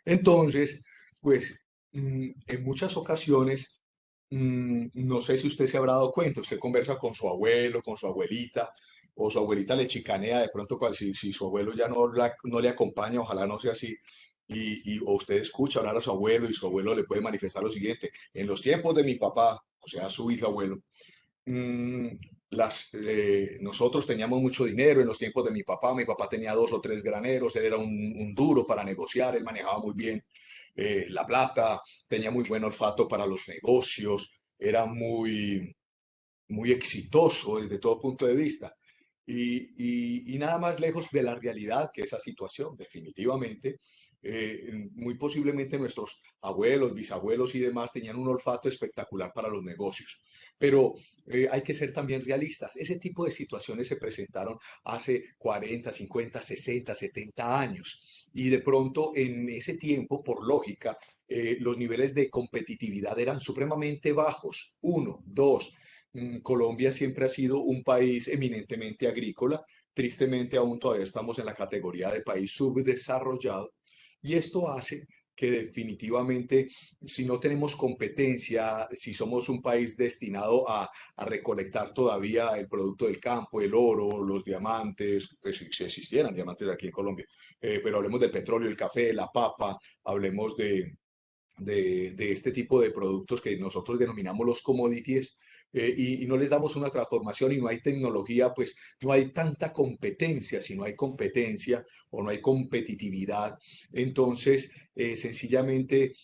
Entonces, pues en muchas ocasiones, no sé si usted se habrá dado cuenta, usted conversa con su abuelo, con su abuelita, o su abuelita le chicanea de pronto si su abuelo ya no le acompaña, ojalá no sea así, o usted escucha hablar a su abuelo y su abuelo le puede manifestar lo siguiente: en los tiempos de mi papá, o sea, su bisabuelo, mm, nosotros teníamos mucho dinero en los tiempos de mi papá tenía dos o tres graneros, él era un duro para negociar, él manejaba muy bien la plata, tenía muy buen olfato para los negocios, era muy exitoso desde todo punto de vista. Y nada más lejos de la realidad que esa situación, definitivamente. Muy posiblemente nuestros abuelos, bisabuelos y demás tenían un olfato espectacular para los negocios. Pero hay que ser también realistas. Ese tipo de situaciones se presentaron hace 40, 50, 60, 70 años. Y de pronto en ese tiempo, por lógica, los niveles de competitividad eran supremamente bajos. Uno, dos. Colombia siempre ha sido un país eminentemente agrícola. Tristemente, aún todavía estamos en la categoría de país subdesarrollado. Y esto hace que definitivamente, si no tenemos competencia, si somos un país destinado a recolectar todavía el producto del campo, el oro, los diamantes, pues si existieran diamantes aquí en Colombia, pero hablemos del petróleo, el café, la papa, hablemos de este tipo de productos que nosotros denominamos los commodities, y no les damos una transformación y no hay tecnología, pues no hay tanta competencia. Si no hay competencia o no hay competitividad, entonces sencillamente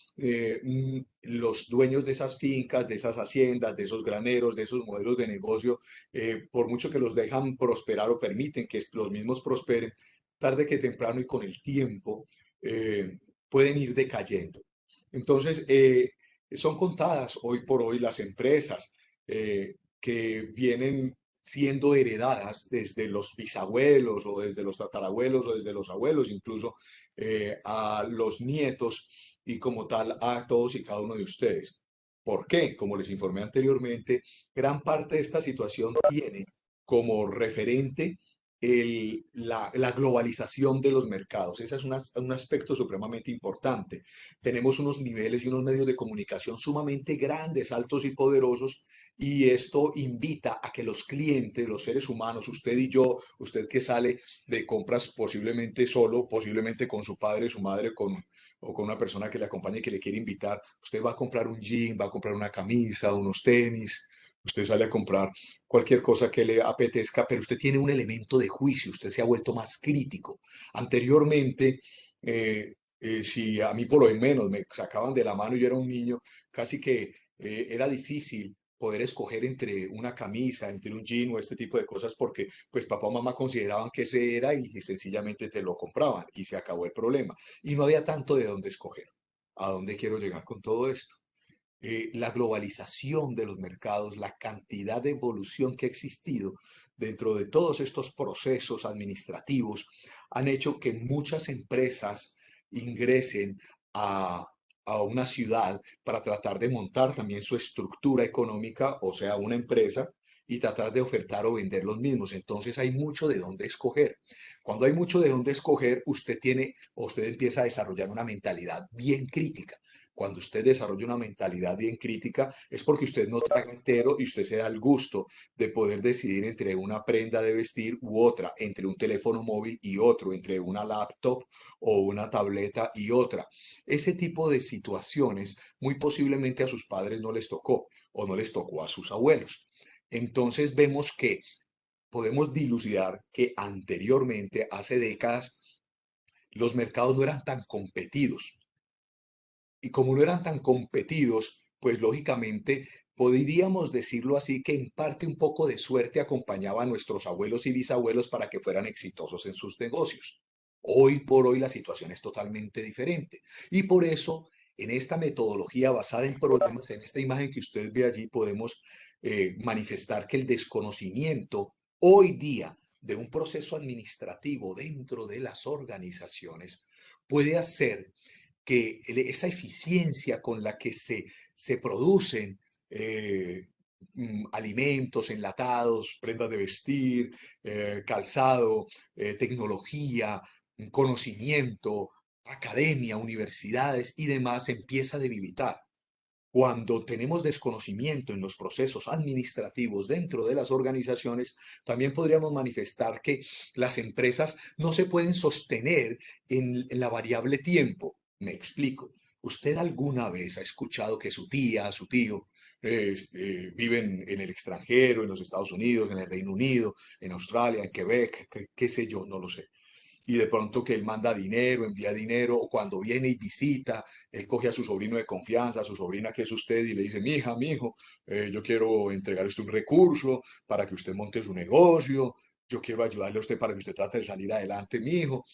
los dueños de esas fincas, de esas haciendas, de esos graneros, de esos modelos de negocio, por mucho que los dejan prosperar o permiten que los mismos prosperen, tarde que temprano y con el tiempo, pueden ir decayendo. Entonces, son contadas hoy por hoy las empresas que vienen siendo heredadas desde los bisabuelos o desde los tatarabuelos o desde los abuelos, incluso a los nietos y como tal a todos y cada uno de ustedes. ¿Por qué? Como les informé anteriormente, gran parte de esta situación tiene como referente la globalización de los mercados. Ese es un aspecto supremamente importante. Tenemos unos niveles y unos medios de comunicación sumamente grandes, altos y poderosos, y esto invita a que los clientes, los seres humanos, usted y yo, usted que sale de compras posiblemente solo, posiblemente con su padre, su madre, o con una persona que le acompañe, que le quiere invitar, usted va a comprar un jean, va a comprar una camisa, unos tenis, usted sale a comprar cualquier cosa que le apetezca, pero usted tiene un elemento de juicio, usted se ha vuelto más crítico. Anteriormente, si a mí por lo menos me sacaban de la mano y yo era un niño, casi que era difícil poder escoger entre una camisa, entre un jean o este tipo de cosas, porque pues papá o mamá consideraban que ese era y sencillamente te lo compraban y se acabó el problema. Y no había tanto de dónde escoger. ¿A dónde quiero llegar con todo esto? La globalización de los mercados, la cantidad de evolución que ha existido dentro de todos estos procesos administrativos, han hecho que muchas empresas ingresen a, a una ciudad para tratar de montar también su estructura económica, o sea, una empresa, y tratar de ofertar o vender los mismos. Entonces hay mucho de dónde escoger. Cuando hay mucho de dónde escoger, usted tiene o usted empieza a desarrollar una mentalidad bien crítica. Cuando usted desarrolla una mentalidad bien crítica, es porque usted no traga entero y usted se da el gusto de poder decidir entre una prenda de vestir u otra, entre un teléfono móvil y otro, entre una laptop o una tableta y otra. Ese tipo de situaciones muy posiblemente a sus padres no les tocó o no les tocó a sus abuelos. Entonces vemos que podemos dilucidar que anteriormente, hace décadas, los mercados no eran tan competidos, y como no eran tan competidos, pues lógicamente podríamos decirlo así, que en parte un poco de suerte acompañaba a nuestros abuelos y bisabuelos para que fueran exitosos en sus negocios. Hoy por hoy la situación es totalmente diferente. Y por eso, en esta metodología basada en problemas, en esta imagen que usted ve allí, podemos manifestar que el desconocimiento hoy día de un proceso administrativo dentro de las organizaciones puede hacer que esa eficiencia con la que se producen alimentos enlatados, prendas de vestir, calzado, tecnología, conocimiento, academia, universidades y demás se empieza a debilitar. Cuando tenemos desconocimiento en los procesos administrativos dentro de las organizaciones, también podríamos manifestar que las empresas no se pueden sostener en la variable tiempo. Me explico. ¿Usted alguna vez ha escuchado que su tía, su tío, viven en el extranjero, en los Estados Unidos, en el Reino Unido, en Australia, en Quebec, qué sé yo, no lo sé? Y de pronto que él manda dinero, envía dinero, o cuando viene y visita, él coge a su sobrino de confianza, a su sobrina que es usted, y le dice, mi hija, mi hijo, yo quiero entregar usted un recurso para que usted monte su negocio, yo quiero ayudarle a usted para que usted trate de salir adelante, mi hijo,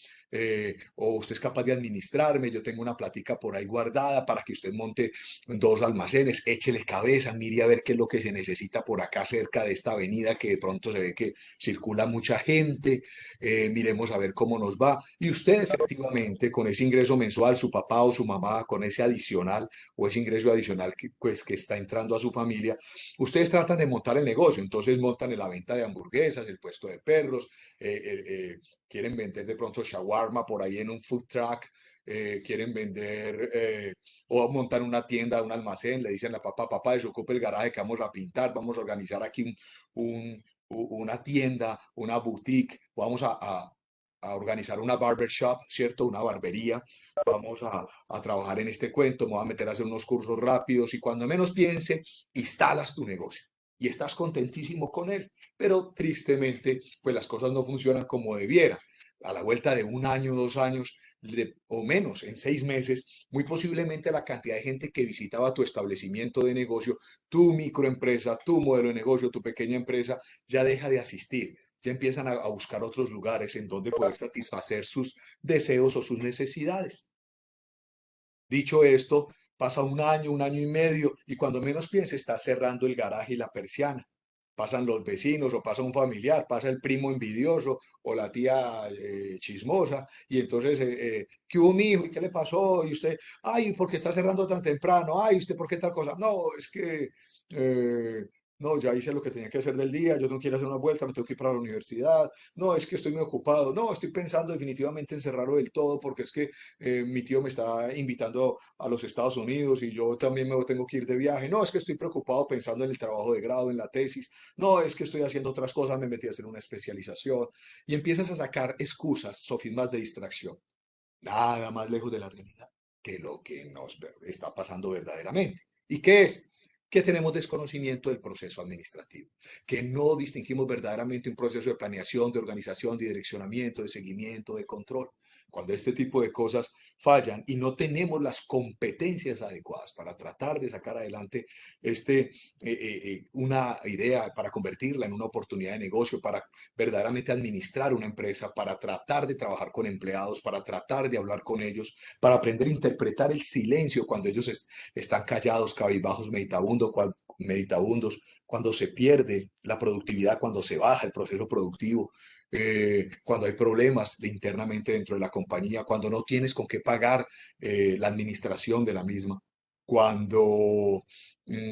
o usted es capaz de administrarme, yo tengo una platica por ahí guardada para que usted monte dos almacenes, échele cabeza, mire a ver qué es lo que se necesita por acá cerca de esta avenida que de pronto se ve que circula mucha gente, miremos a ver cómo nos va. Y usted efectivamente con ese ingreso mensual, su papá o su mamá, con ese adicional o ese ingreso adicional que, pues, que está entrando a su familia, ustedes tratan de montar el negocio, entonces montan en la venta de hamburguesas, el puesto de perros, quieren vender de pronto shawarma por ahí en un food truck, quieren vender o montar una tienda, un almacén, le dicen a papá, papá, desocupe el garaje que vamos a pintar, vamos a organizar aquí un, una tienda, una boutique, vamos a organizar una barbershop, ¿cierto? Una barbería, vamos a trabajar en este cuento, me voy a meter a hacer unos cursos rápidos y cuando menos piense, instalas tu negocio y estás contentísimo con él, pero tristemente, pues las cosas no funcionan como debiera. A la vuelta de un año, 2 años o menos, en 6 meses, muy posiblemente la cantidad de gente que visitaba tu establecimiento de negocio, tu microempresa, tu modelo de negocio, tu pequeña empresa, ya deja de asistir, ya empiezan a buscar otros lugares en donde poder satisfacer sus deseos o sus necesidades. Dicho esto, pasa un año y medio, y cuando menos piense, está cerrando el garaje y la persiana. Pasan los vecinos, o pasa un familiar, pasa el primo envidioso, o la tía chismosa, y entonces, ¿qué hubo, mi hijo? ¿Y qué le pasó? Y usted, ay, ¿por qué está cerrando tan temprano? Ay, ¿usted por qué tal cosa? No, es que, eh, no, ya hice lo que tenía que hacer del día, yo tengo que ir a hacer una vuelta, me tengo que ir para la universidad, no, es que estoy muy ocupado, no, estoy pensando definitivamente en cerrarlo del todo, porque es que mi tío me está invitando a los Estados Unidos y yo también me tengo que ir de viaje. No, es que estoy preocupado pensando en el trabajo de grado, en la tesis. No, es que estoy haciendo otras cosas, me metí a hacer una especialización. Y empiezas a sacar excusas, sofismas de distracción. Nada más lejos de la realidad que lo que nos está pasando verdaderamente. ¿Y qué es? Que tenemos desconocimiento del proceso administrativo, que no distinguimos verdaderamente un proceso de planeación, de organización, de direccionamiento, de seguimiento, de control. Cuando este tipo de cosas fallan y no tenemos las competencias adecuadas para tratar de sacar adelante una idea, para convertirla en una oportunidad de negocio, para verdaderamente administrar una empresa, para tratar de trabajar con empleados, para tratar de hablar con ellos, para aprender a interpretar el silencio cuando ellos están callados, cabizbajos, meditabundos, cuando se pierde la productividad, cuando se baja el proceso productivo, cuando hay problemas internamente dentro de la compañía, cuando no tienes con qué pagar la administración de la misma, cuando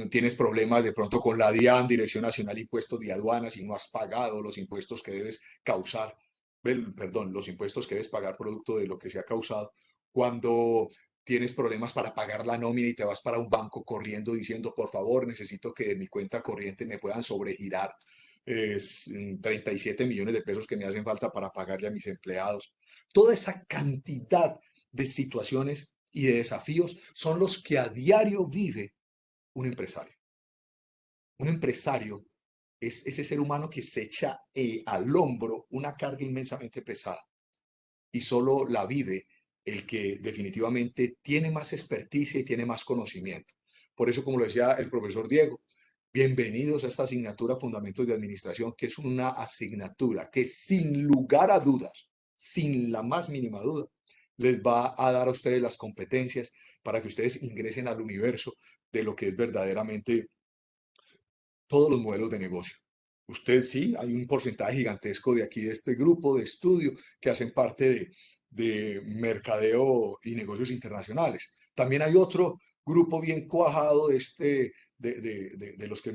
tienes problemas de pronto con la DIAN, Dirección Nacional de Impuestos y Aduanas, y no has pagado los impuestos que debes causar, perdón, los impuestos que debes pagar producto de lo que se ha causado, cuando tienes problemas para pagar la nómina y te vas para un banco corriendo diciendo, por favor, necesito que de mi cuenta corriente me puedan sobregirar 37 millones de pesos que me hacen falta para pagarle a mis empleados. Toda esa cantidad de situaciones y de desafíos son los que a diario vive un empresario. Un empresario es ese ser humano que se echa al hombro una carga inmensamente pesada y solo la vive el que definitivamente tiene más experticia y tiene más conocimiento. Por eso, como lo decía el profesor Diego, bienvenidos a esta asignatura Fundamentos de Administración, que es una asignatura que sin lugar a dudas, sin la más mínima duda, les va a dar a ustedes las competencias para que ustedes ingresen al universo de lo que es verdaderamente todos los modelos de negocio. Usted sí, hay un porcentaje gigantesco de aquí, de este grupo de estudio, que hacen parte de mercadeo y negocios internacionales. También hay otro grupo bien cuajado de los que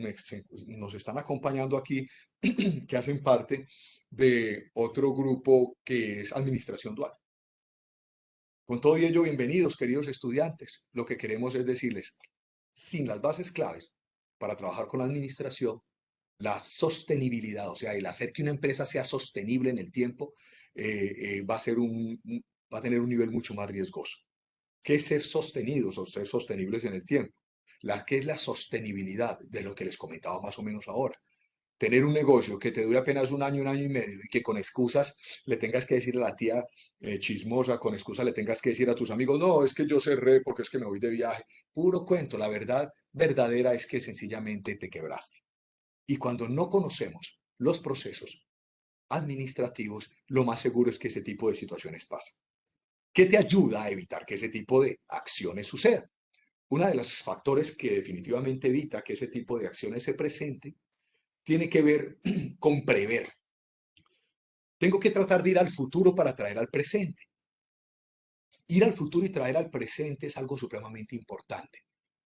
nos están acompañando aquí, que hacen parte de otro grupo que es administración dual. Con todo ello, bienvenidos, queridos estudiantes. Lo que queremos es decirles, sin las bases claves para trabajar con la administración, la sostenibilidad, o sea, el hacer que una empresa sea sostenible en el tiempo, va a ser va a tener un nivel mucho más riesgoso. ¿Qué es ser sostenidos o ser sostenibles en el tiempo? ¿Qué es la sostenibilidad de lo que les comentaba más o menos ahora? Tener un negocio que te dure apenas un año y medio, y que con excusas le tengas que decir a la tía chismosa, con excusas le tengas que decir a tus amigos, no, es que yo cerré porque es que me voy de viaje. Puro cuento, la verdad verdadera es que sencillamente te quebraste. Y cuando no conocemos los procesos administrativos, lo más seguro es que ese tipo de situaciones pasen. ¿Qué te ayuda a evitar que ese tipo de acciones sucedan? Uno de los factores que definitivamente evita que ese tipo de acciones se presenten tiene que ver con prever. Tengo que tratar de ir al futuro para traer al presente. Ir al futuro y traer al presente es algo supremamente importante,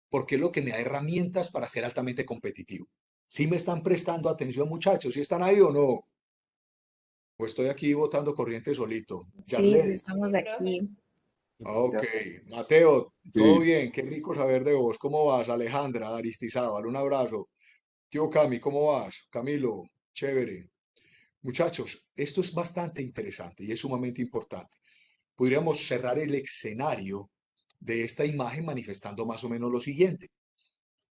porque es lo que me da herramientas para ser altamente competitivo. ¿Sí me están prestando atención, muchachos? ¿Sí están ahí o no? O estoy aquí botando corriente solito. Sí, sí, Yarley. estamos aquí. Ok. Ya. Mateo, todo Sí, bien. Qué rico saber de vos. ¿Cómo vas? Alejandra, Aristizábal, un abrazo. Tío Cami, ¿cómo vas? Camilo, chévere. Muchachos, esto es bastante interesante y es sumamente importante. Podríamos cerrar el escenario de esta imagen manifestando más o menos lo siguiente.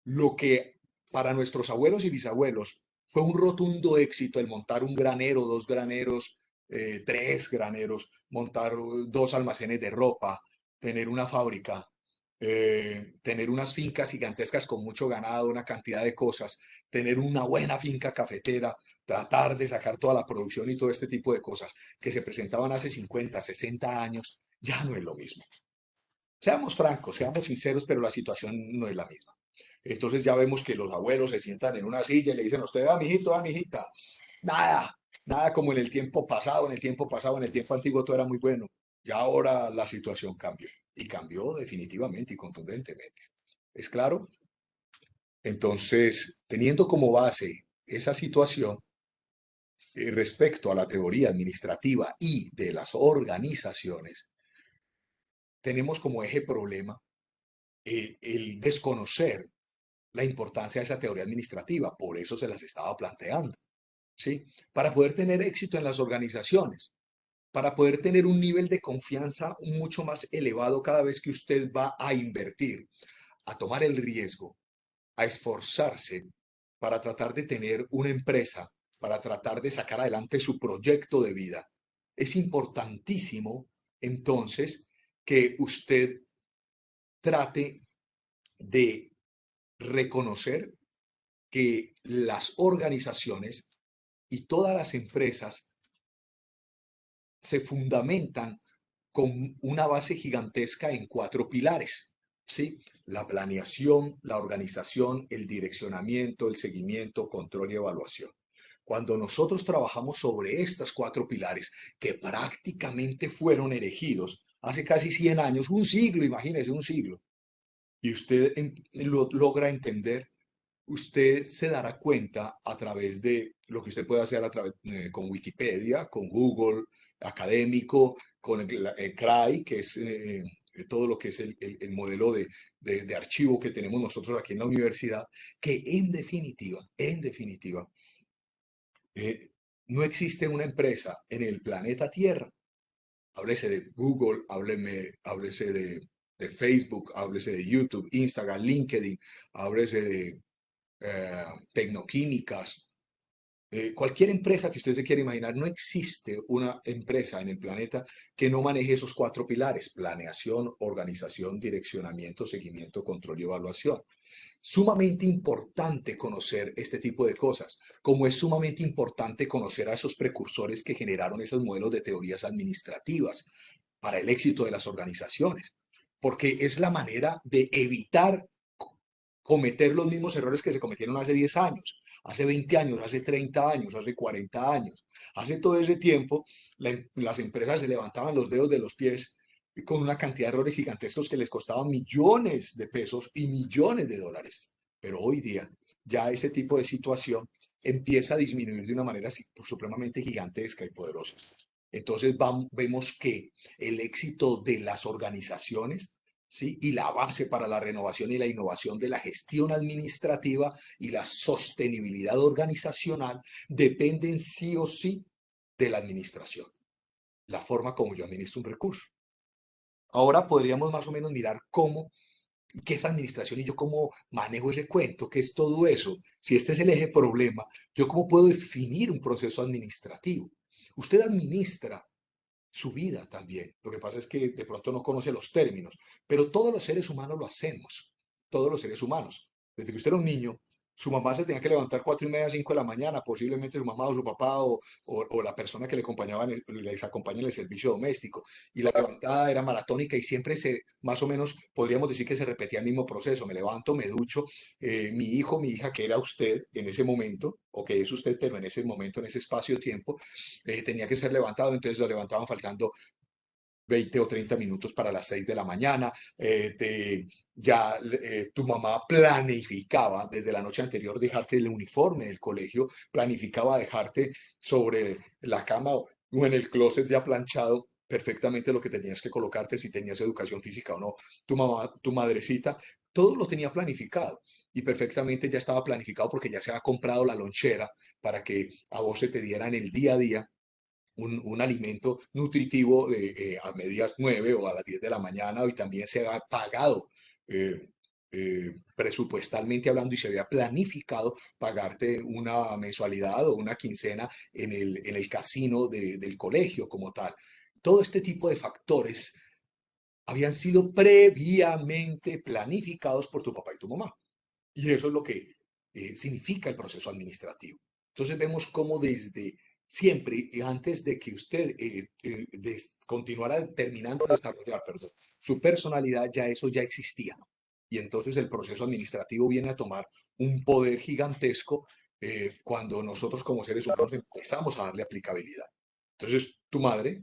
Lo que para nuestros abuelos y bisabuelos fue un rotundo éxito el montar un granero, dos graneros, tres graneros, montar dos almacenes de ropa, tener una fábrica, tener unas fincas gigantescas con mucho ganado, una cantidad de cosas, tener una buena finca cafetera, tratar de sacar toda la producción y todo este tipo de cosas que se presentaban hace 50, 60 años, ya no es lo mismo. Seamos francos, seamos sinceros, pero la situación no es la misma. Entonces ya vemos que los abuelos se sientan en una silla y le dicen a usted, ah, mijito, ah, mijita, nada, nada como en el tiempo pasado, en el tiempo pasado, en el tiempo antiguo todo era muy bueno. Ya ahora la situación cambió y cambió definitivamente y contundentemente. ¿Es claro? Entonces, teniendo como base esa situación respecto a la teoría administrativa y de las organizaciones, tenemos como eje problema el desconocer la importancia de esa teoría administrativa. Por eso se las estaba planteando. ¿Sí? Para poder tener éxito en las organizaciones, para poder tener un nivel de confianza mucho más elevado cada vez que usted va a invertir, a tomar el riesgo, a esforzarse para tratar de tener una empresa, para tratar de sacar adelante su proyecto de vida. Es importantísimo, entonces, que usted trate de reconocer que las organizaciones y todas las empresas se fundamentan con una base gigantesca en cuatro pilares, ¿sí? La planeación, la organización, el direccionamiento, el seguimiento, control y evaluación. Cuando nosotros trabajamos sobre estos cuatro pilares que prácticamente fueron erigidos hace casi 100 años, un siglo, imagínese, un siglo, y usted lo logra entender, usted se dará cuenta a través de lo que usted puede hacer a través, con Wikipedia, con Google académico, con el CRAI, que es todo lo que es el modelo de archivo que tenemos nosotros aquí en la universidad, que en definitiva, eh, no existe una empresa en el planeta Tierra. Háblese de Google, háblese de Facebook, háblese de YouTube, Instagram, LinkedIn, háblese de tecnoquímicas, cualquier empresa que usted se quiera imaginar, no existe una empresa en el planeta que no maneje esos cuatro pilares: planeación, organización, direccionamiento, seguimiento, control y evaluación. Sumamente importante conocer este tipo de cosas, como es sumamente importante conocer a esos precursores que generaron esos modelos de teorías administrativas para el éxito de las organizaciones, porque es la manera de evitar cometer los mismos errores que se cometieron hace 10 años, hace 20 años, hace 30 años, hace 40 años. Hace todo ese tiempo, las empresas se levantaban los dedos de los pies con una cantidad de errores gigantescos que les costaban millones de pesos y millones de dólares. Pero hoy día ya ese tipo de situación empieza a disminuir de una manera supremamente gigantesca y poderosa. Entonces vemos que el éxito de las organizaciones, ¿sí? Y la base para la renovación y la innovación de la gestión administrativa y la sostenibilidad organizacional dependen sí o sí de la administración, la forma como yo administro un recurso. Ahora podríamos más o menos mirar qué es administración y yo cómo manejo ese cuento, qué es todo eso. Si este es el eje problema, yo cómo puedo definir un proceso administrativo. Usted administra su vida también. Lo que pasa es que de pronto no conoce los términos, pero todos los seres humanos lo hacemos, todos los seres humanos. Desde que usted era un niño, su mamá se tenía que levantar 4:30, 5 de la mañana, posiblemente su mamá o su papá o la persona que le acompañaba les acompaña en el servicio doméstico. Y la levantada era maratónica y siempre más o menos, podríamos decir que se repetía el mismo proceso. Me levanto, me ducho, mi hijo, mi hija, que era usted en ese momento, o que es usted, pero en ese momento, en ese espacio-tiempo, tenía que ser levantado, entonces lo levantaban faltando 20 o 30 minutos para las 6 de la mañana. Tu mamá planificaba desde la noche anterior dejarte el uniforme del colegio, planificaba dejarte sobre la cama o en el closet ya planchado perfectamente lo que tenías que colocarte, si tenías educación física o no. Tu mamá, tu madrecita, todo lo tenía planificado y perfectamente ya estaba planificado porque ya se había comprado la lonchera para que a vos se te diera en el día a día un alimento nutritivo a medias 9 o a las 10 de la mañana y también se había pagado presupuestalmente hablando y se había planificado pagarte una mensualidad o una quincena en el casino del colegio como tal. Todo este tipo de factores habían sido previamente planificados por tu papá y tu mamá. Y eso es lo que significa el proceso administrativo. Entonces vemos cómo desde siempre, antes de que usted continuara terminando de desarrollar, perdón, su personalidad, ya eso ya existía. Y entonces el proceso administrativo viene a tomar un poder gigantesco cuando nosotros como seres humanos empezamos a darle aplicabilidad. Entonces, tu madre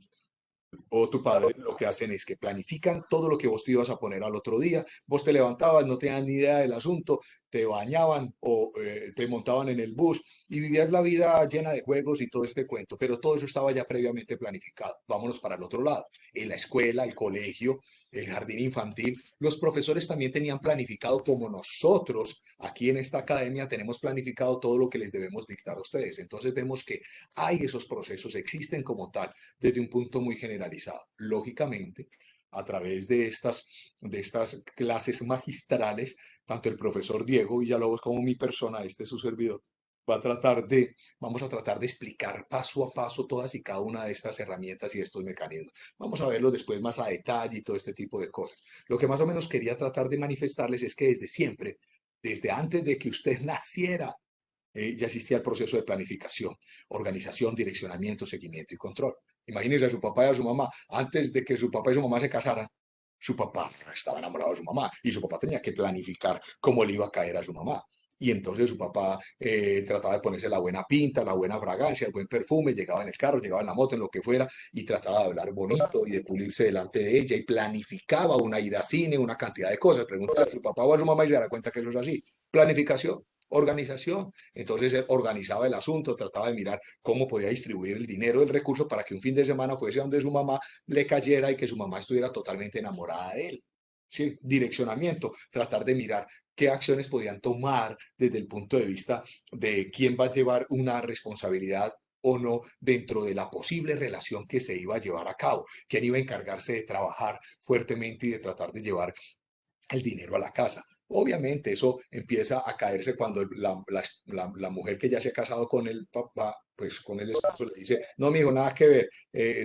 o tu padre lo que hacen es que planifican todo lo que vos te ibas a poner al otro día. Vos te levantabas, no tenías ni idea del asunto, te bañaban o te montaban en el bus y vivías la vida llena de juegos y todo este cuento, pero todo eso estaba ya previamente planificado. Vámonos para el otro lado. En la escuela, el colegio, el jardín infantil, los profesores también tenían planificado como nosotros aquí en esta academia tenemos planificado todo lo que les debemos dictar a ustedes. Entonces vemos que hay esos procesos, existen como tal desde un punto muy generalizado. Lógicamente, a través de estas clases magistrales, tanto el profesor Diego Villalobos como mi persona, este su servidor, vamos a tratar de explicar paso a paso todas y cada una de estas herramientas y estos mecanismos. Vamos a verlo después más a detalle y todo este tipo de cosas. Lo que más o menos quería tratar de manifestarles es que desde siempre, desde antes de que usted naciera, ya existía el proceso de planificación, organización, direccionamiento, seguimiento y control. Imagínense a su papá y a su mamá, antes de que su papá y su mamá se casaran, su papá estaba enamorado de su mamá y su papá tenía que planificar cómo le iba a caer a su mamá. Y entonces su papá trataba de ponerse la buena pinta, la buena fragancia, el buen perfume, llegaba en el carro, llegaba en la moto, en lo que fuera, y trataba de hablar bonito y de pulirse delante de ella y planificaba una ida a cine, una cantidad de cosas. Pregúntale a su papá o a su mamá y se dará cuenta que eso es así. Planificación, organización. Entonces él organizaba el asunto, trataba de mirar cómo podía distribuir el dinero, el recurso para que un fin de semana fuese donde su mamá le cayera y que su mamá estuviera totalmente enamorada de él. Sí, direccionamiento, tratar de mirar qué acciones podían tomar desde el punto de vista de quién va a llevar una responsabilidad o no dentro de la posible relación que se iba a llevar a cabo, quién iba a encargarse de trabajar fuertemente y de tratar de llevar el dinero a la casa. Obviamente eso empieza a caerse cuando la mujer que ya se ha casado con el papá, pues con el esposo le dice, no, mijo, nada que ver,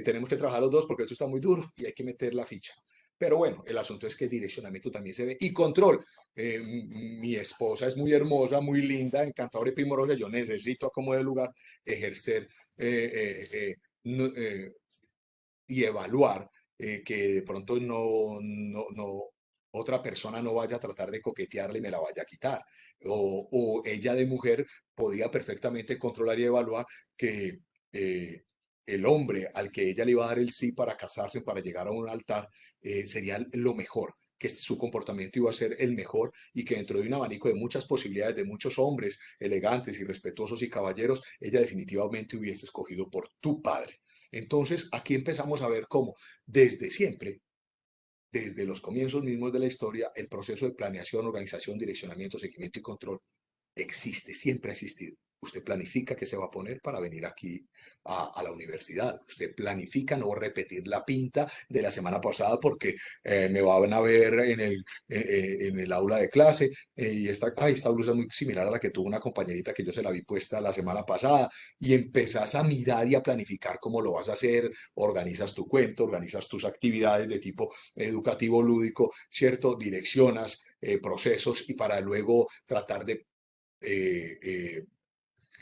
tenemos que trabajar los dos porque esto está muy duro y hay que meter la ficha. Pero bueno, el asunto es que el direccionamiento también se ve. Y control. Mi esposa es muy hermosa, muy linda, encantadora y primorosa. Yo necesito como de lugar ejercer no, y evaluar que de pronto otra persona no vaya a tratar de coquetearle y me la vaya a quitar. O ella de mujer podría perfectamente controlar y evaluar que el hombre al que ella le iba a dar el sí para casarse, para llegar a un altar, sería lo mejor, que su comportamiento iba a ser el mejor y que dentro de un abanico de muchas posibilidades de muchos hombres elegantes y respetuosos y caballeros, ella definitivamente hubiese escogido por tu padre. Entonces, aquí empezamos a ver cómo, desde siempre, desde los comienzos mismos de la historia, el proceso de planeación, organización, direccionamiento, seguimiento y control existe, siempre ha existido. Usted planifica qué se va a poner para venir aquí a la universidad. Usted planifica no repetir la pinta de la semana pasada porque me van a ver en el aula de clase y esta blusa es muy similar a la que tuvo una compañerita que yo se la vi puesta la semana pasada y empezás a mirar y a planificar cómo lo vas a hacer, organizas tu cuento, organizas tus actividades de tipo educativo, lúdico, ¿cierto? Direccionas procesos y para luego tratar de eh,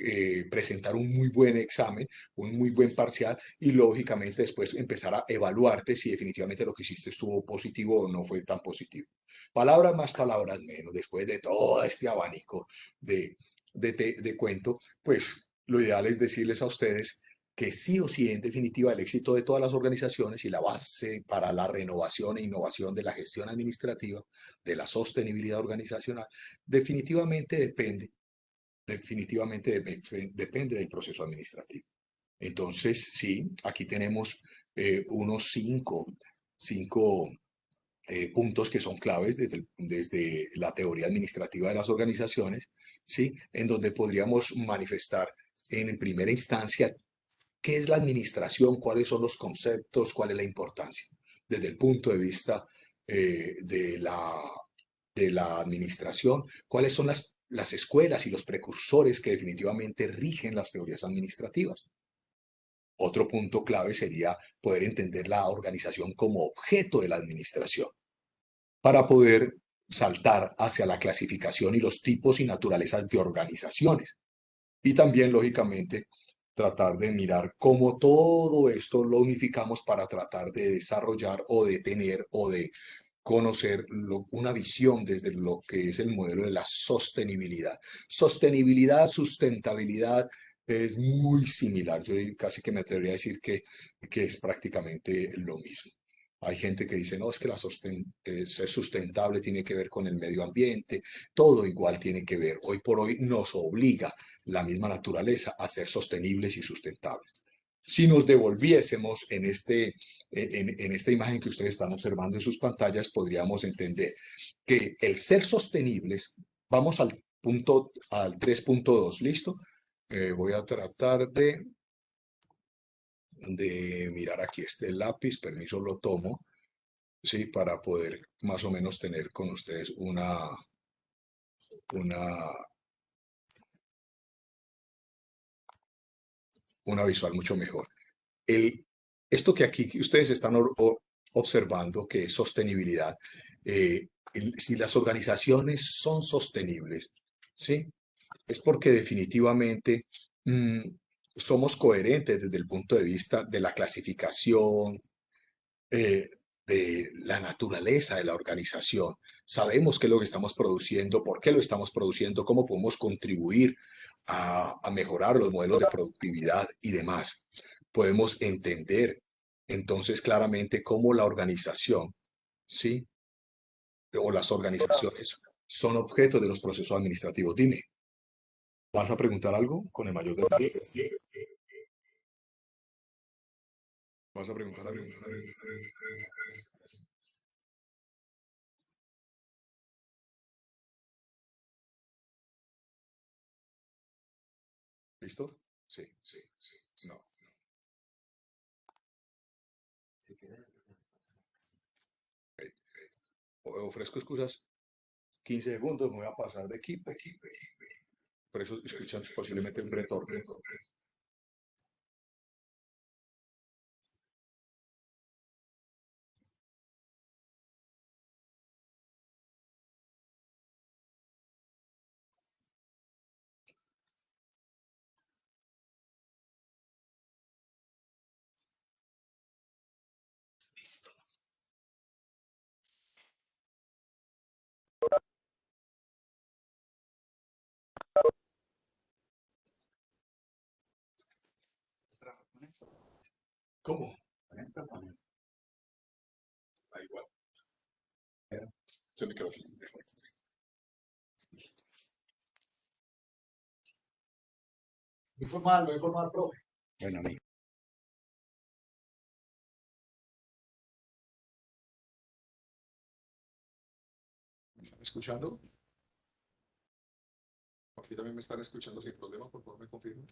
eh, presentar un muy buen examen, un muy buen parcial y lógicamente después empezar a evaluarte si definitivamente lo que hiciste estuvo positivo o no fue tan positivo. Palabras más, palabras menos, después de todo este abanico de, de cuento, pues lo ideal es decirles a ustedes que sí o sí, en definitiva, el éxito de todas las organizaciones y la base para la renovación e innovación de la gestión administrativa, de la sostenibilidad organizacional, definitivamente depende del proceso administrativo. Entonces, sí, aquí tenemos unos cinco puntos que son claves desde la teoría administrativa de las organizaciones, ¿sí? En donde podríamos manifestar en primera instancia qué es la administración, cuáles son los conceptos, cuál es la importancia. Desde el punto de vista de la administración, cuáles son las escuelas y los precursores que definitivamente rigen las teorías administrativas. Otro punto clave sería poder entender la organización como objeto de la administración para poder saltar hacia la clasificación y los tipos y naturalezas de organizaciones. Y también, lógicamente, tratar de mirar cómo todo esto lo unificamos para tratar de desarrollar o de tener o de conocer una visión desde lo que es el modelo de la sostenibilidad. Sostenibilidad, sustentabilidad es muy similar. Yo casi que me atrevería a decir que es prácticamente lo mismo. Hay gente que dice, no, es que ser sustentable tiene que ver con el medio ambiente, todo igual tiene que ver. Hoy por hoy nos obliga la misma naturaleza a ser sostenibles y sustentables. Si nos devolviésemos en esta imagen que ustedes están observando en sus pantallas, podríamos entender que el ser sostenibles, vamos al 3.2, ¿listo? Voy a tratar de mirar aquí este lápiz, permiso lo tomo, ¿sí? Para poder más o menos tener con ustedes una, una visual mucho mejor. El, esto que aquí ustedes están observando, que es sostenibilidad, si las organizaciones son sostenibles, ¿sí? Es porque definitivamente mm, somos coherentes desde el punto de vista de la clasificación, eh, de la naturaleza de la organización. Sabemos qué es lo que estamos produciendo, por qué lo estamos produciendo, cómo podemos contribuir a mejorar los modelos de productividad y demás. Podemos entender entonces claramente cómo la organización, ¿sí? O las organizaciones son objeto de los procesos administrativos. Dime, ¿vas a preguntar algo con el mayor de los gusto? ¿Vas a preguntar algo? ¿Listo? Sí, sí, sí. No. Ok. Ofrezco excusas 15 segundos, me voy a pasar de equipo. Por eso escuchan posiblemente un retorno. ¿Cómo? Da igual. Se me quedó aquí. Muy formal, profe. Bueno, amigo. ¿Me están escuchando? Aquí también me están escuchando sin problema, por favor, me confirmen.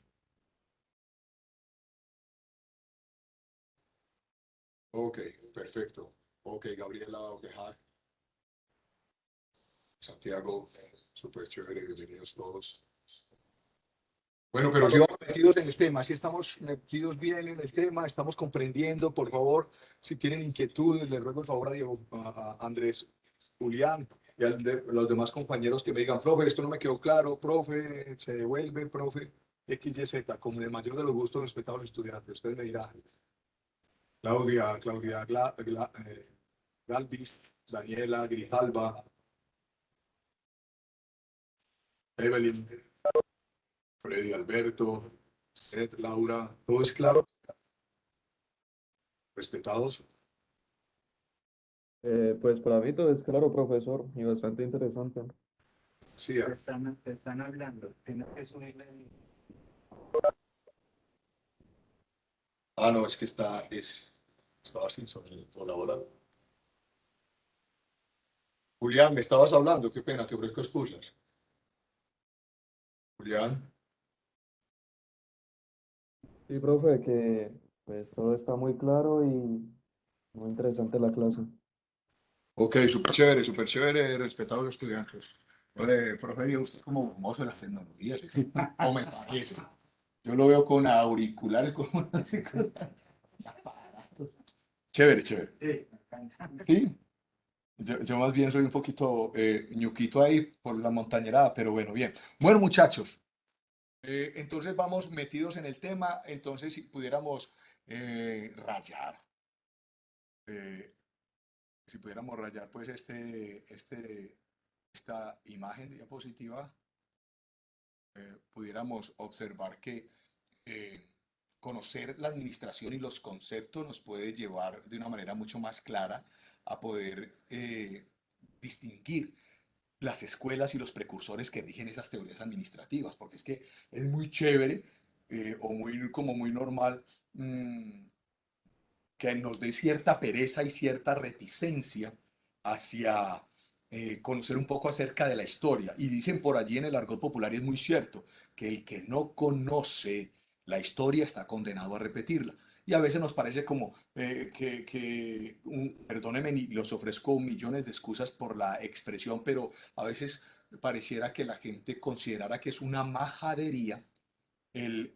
Ok, perfecto. Ok, Gabriela, ok, hi. Santiago, súper chévere, bienvenidos todos. Bueno, pero si vamos metidos en el tema, si estamos metidos bien en el tema, estamos comprendiendo, por favor, si tienen inquietudes, les ruego el favor a Diego, a Andrés, Julián y a los demás compañeros que me digan, profe, esto no me quedó claro, profe, se devuelve, profe, X, Y, Z, con el mayor de los gustos, respetado al estudiante. Ustedes me dirán, Claudia, Galvis, Daniela, Grijalba, Evelyn, Freddy, Alberto, Ed, Laura, ¿todo es claro? Respetados. Pues para mí todo es claro, profesor, y bastante interesante. Sí, Te están hablando, tienes que subirle no, es que estaba sin sonido. Hola, hola. Julián, me estabas hablando, qué pena, te ofrezco excusas. Julián. Sí, profe, que pues todo está muy claro y muy interesante la clase. Ok, súper chévere, respetados estudiantes. Profe, Diego, usted es como mozo de las tecnologías, ¿sí? O me parece. Yo lo veo con auriculares, con unas cosas, aparatos. Chévere, chévere. sí. Sí, yo más bien soy un poquito ñuquito ahí por la montañerada, pero bueno, bien. Bueno, muchachos, entonces vamos metidos en el tema, entonces si pudiéramos rayar, eh, si pudiéramos rayar pues esta imagen diapositiva, pudiéramos observar que conocer la administración y los conceptos nos puede llevar de una manera mucho más clara a poder distinguir las escuelas y los precursores que rigen esas teorías administrativas, porque es que es muy chévere o muy, como muy normal que nos dé cierta pereza y cierta reticencia hacia conocer un poco acerca de la historia. Y dicen por allí en el argot popular, y es muy cierto, que el que no conoce la historia está condenado a repetirla. Y a veces nos parece como perdónenme, y los ofrezco millones de excusas por la expresión, pero a veces pareciera que la gente considerara que es una majadería el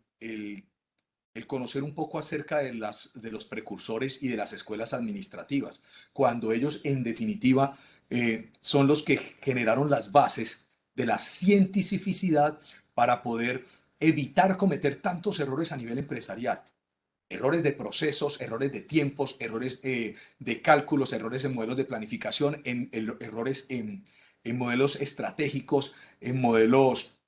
conocer un poco acerca de los precursores y de las escuelas administrativas, cuando ellos en definitiva son los que generaron las bases de la cientificidad para poder evitar cometer tantos errores a nivel empresarial. Errores de procesos, errores de tiempos, errores de cálculos, errores en modelos de planificación, errores en modelos estratégicos, en modelos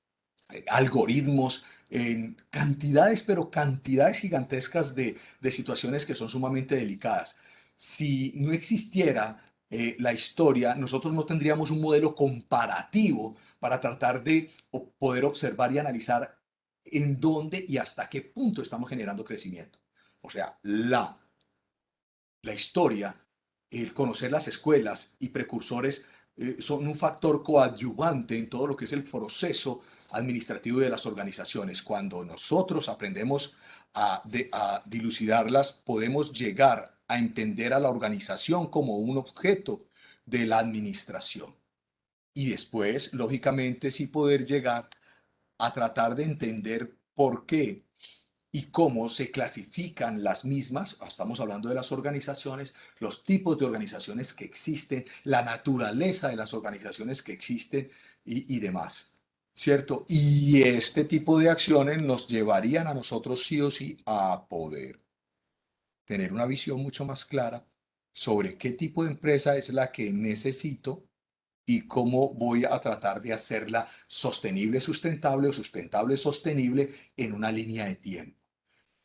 algoritmos, en cantidades, pero cantidades gigantescas de situaciones que son sumamente delicadas. Si no existiera la historia, nosotros no tendríamos un modelo comparativo para tratar de poder observar y analizar en dónde y hasta qué punto estamos generando crecimiento. O sea, la historia, el conocer las escuelas y precursores son un factor coadyuvante en todo lo que es el proceso administrativo de las organizaciones. Cuando nosotros aprendemos a dilucidarlas, podemos llegar a entender a la organización como un objeto de la administración. Y después, lógicamente, sí poder llegar a tratar de entender por qué y cómo se clasifican las mismas, estamos hablando de las organizaciones, los tipos de organizaciones que existen, la naturaleza de las organizaciones que existen y demás, ¿cierto? Y este tipo de acciones nos llevarían a nosotros sí o sí a poder tener una visión mucho más clara sobre qué tipo de empresa es la que necesito y cómo voy a tratar de hacerla sostenible, sustentable o sustentable, sostenible en una línea de tiempo.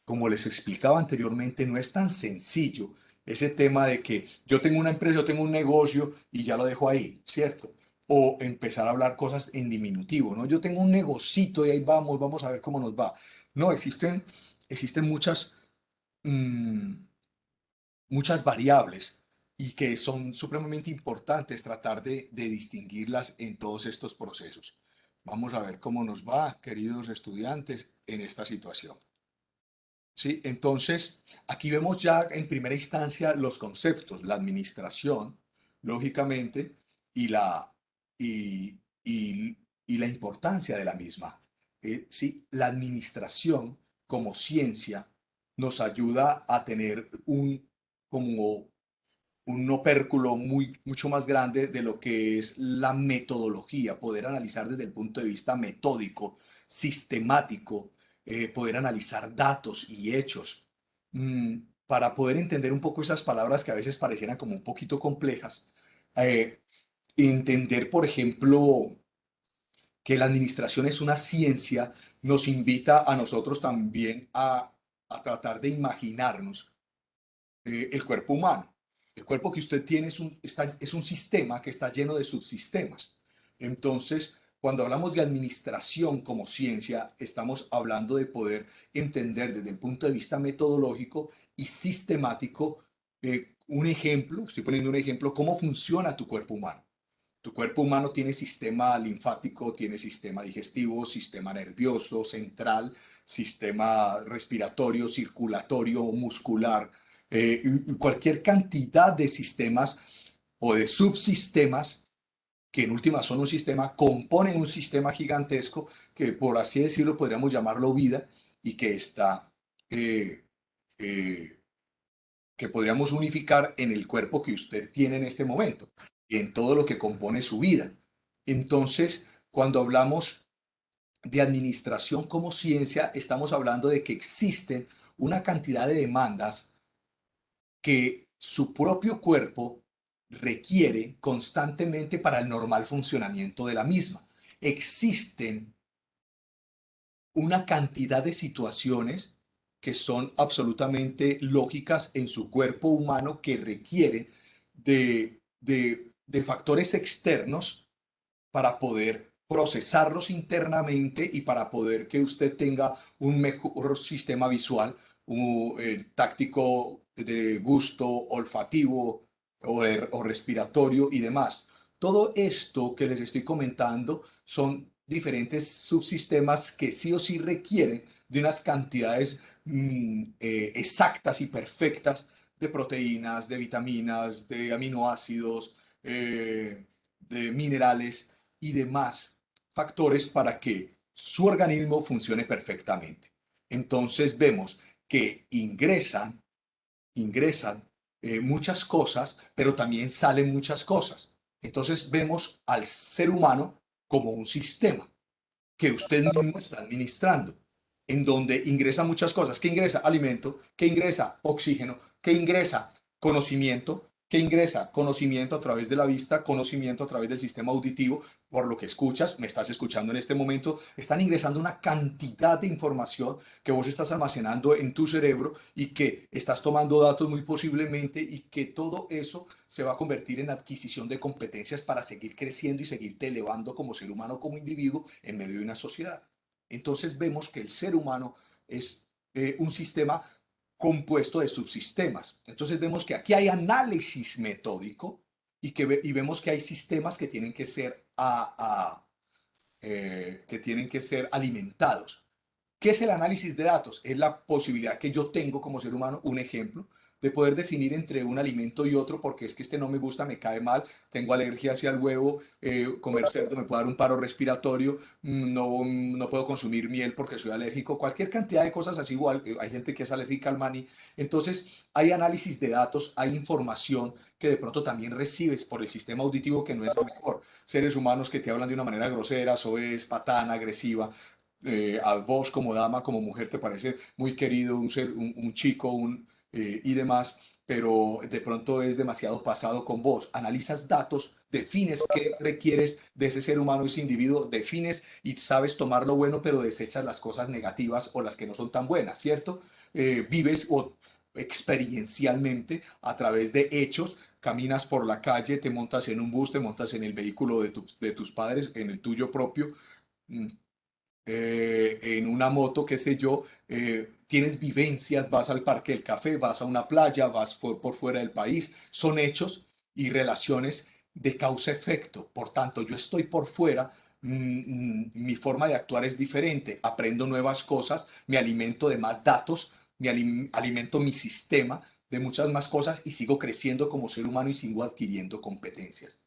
Como les explicaba anteriormente, no es tan sencillo ese tema de que yo tengo una empresa, yo tengo un negocio y ya lo dejo ahí, ¿cierto? O empezar a hablar cosas en diminutivo, ¿no? Yo tengo un negocito y ahí vamos, vamos a ver cómo nos va. No, existen muchas, mm, muchas variables y que son supremamente importantes tratar de distinguirlas en todos estos procesos. Vamos a ver cómo nos va, queridos estudiantes, en esta situación. ¿Sí? Entonces, aquí vemos ya en primera instancia los conceptos, la administración, lógicamente, y y, y la importancia de la misma. Sí, la administración como ciencia nos ayuda a tener como un opérculo mucho más grande de lo que es la metodología, poder analizar desde el punto de vista metódico, sistemático, poder analizar datos y hechos, para poder entender un poco esas palabras que a veces parecieran como un poquito complejas. Eh, Entender, por ejemplo, que la administración es una ciencia, nos invita a nosotros también a tratar de imaginarnos el cuerpo humano. El cuerpo que usted tiene es un sistema que está lleno de subsistemas. Entonces, cuando hablamos de administración como ciencia, estamos hablando de poder entender desde el punto de vista metodológico y sistemático, un ejemplo, estoy poniendo un ejemplo, cómo funciona tu cuerpo humano. Tu cuerpo humano tiene sistema linfático, tiene sistema digestivo, sistema nervioso central, sistema respiratorio, circulatorio, muscular, y cualquier cantidad de sistemas o de subsistemas que en última son un sistema, componen un sistema gigantesco que por así decirlo podríamos llamarlo vida y que está, eh, eh, que podríamos unificar en el cuerpo que usted tiene en este momento y en todo lo que compone su vida. Entonces, cuando hablamos de administración como ciencia, estamos hablando de que existen una cantidad de demandas que su propio cuerpo requiere constantemente para el normal funcionamiento de la misma. Existen una cantidad de situaciones que son absolutamente lógicas en su cuerpo humano que requieren de factores externos para poder procesarlos internamente y para poder que usted tenga un mejor sistema visual, táctico, de gusto, olfativo o respiratorio y demás. Todo esto que les estoy comentando son diferentes subsistemas que sí o sí requieren de unas cantidades exactas y perfectas de proteínas, de vitaminas, de aminoácidos, de minerales y demás factores para que su organismo funcione perfectamente. Entonces vemos que ingresan muchas cosas, pero también salen muchas cosas. Entonces vemos al ser humano como un sistema que usted mismo está administrando, en donde ingresa muchas cosas. ¿Qué ingresa? Alimento. ¿Qué ingresa? Oxígeno. ¿Qué ingresa? Conocimiento. ¿Qué ingresa? Conocimiento a través de la vista, conocimiento a través del sistema auditivo, por lo que escuchas, me estás escuchando en este momento, están ingresando una cantidad de información que vos estás almacenando en tu cerebro y que estás tomando datos muy posiblemente y que todo eso se va a convertir en adquisición de competencias para seguir creciendo y seguirte elevando como ser humano, como individuo en medio de una sociedad. Entonces vemos que el ser humano es un sistema compuesto de subsistemas. Entonces vemos que aquí hay análisis metódico y vemos que hay sistemas que tienen que ser, que tienen que ser alimentados. ¿Qué es el análisis de datos? Es la posibilidad que yo tengo como ser humano, un ejemplo, de poder definir entre un alimento y otro, porque es que este no me gusta, me cae mal, tengo alergia hacia el huevo, comer cerdo me puede dar un paro respiratorio, no puedo consumir miel porque soy alérgico, cualquier cantidad de cosas así igual, hay gente que es alérgica al maní. Entonces, hay análisis de datos, hay información que de pronto también recibes por el sistema auditivo que no es lo mejor. Seres humanos que te hablan de una manera grosera, soez, patana, agresiva, a vos como dama, como mujer, te parece muy querido un chico y demás, pero de pronto es demasiado pasado con vos. Analizas datos, defines qué requieres de ese ser humano, ese individuo, defines y sabes tomar lo bueno, pero desechas las cosas negativas o las que no son tan buenas, ¿cierto? Vives o experiencialmente a través de hechos, caminas por la calle, te montas en un bus, te montas en el vehículo de tus padres, en el tuyo propio, en una moto, qué sé yo, tienes vivencias, vas al Parque del Café, vas a una playa, vas por fuera del país, son hechos y relaciones de causa-efecto. Por tanto, yo estoy por fuera, mi forma de actuar es diferente, aprendo nuevas cosas, me alimento de más datos, alimento mi sistema de muchas más cosas y sigo creciendo como ser humano y sigo adquiriendo competencias.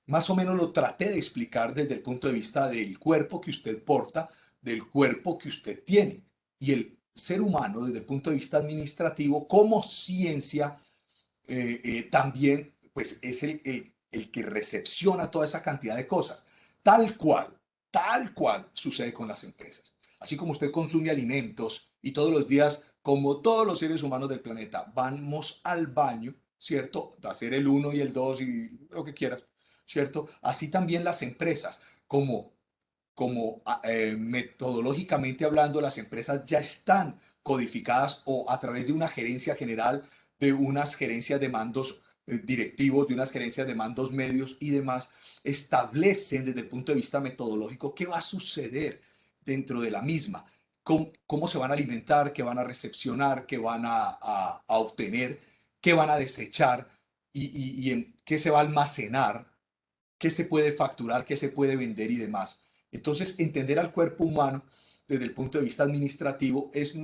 Más o menos lo traté de explicar desde el punto de vista del cuerpo que usted porta, del cuerpo que usted tiene y el ser humano desde el punto de vista administrativo como ciencia también pues es el que recepciona toda esa cantidad de cosas, tal cual sucede con las empresas. Así como usted consume alimentos y todos los días, como todos los seres humanos del planeta, vamos al baño, ¿cierto? De hacer el uno y el 2 y lo que quieras, ¿cierto? Así también las empresas, metodológicamente hablando, las empresas ya están codificadas o a través de una gerencia general, de unas gerencias de mandos directivos, de unas gerencias de mandos medios y demás, establecen desde el punto de vista metodológico qué va a suceder dentro de la misma, cómo se van a alimentar, qué van a recepcionar, qué van a obtener, qué van a desechar y en qué se va a almacenar, qué se puede facturar, qué se puede vender y demás. Entonces, entender al cuerpo humano desde el punto de vista administrativo es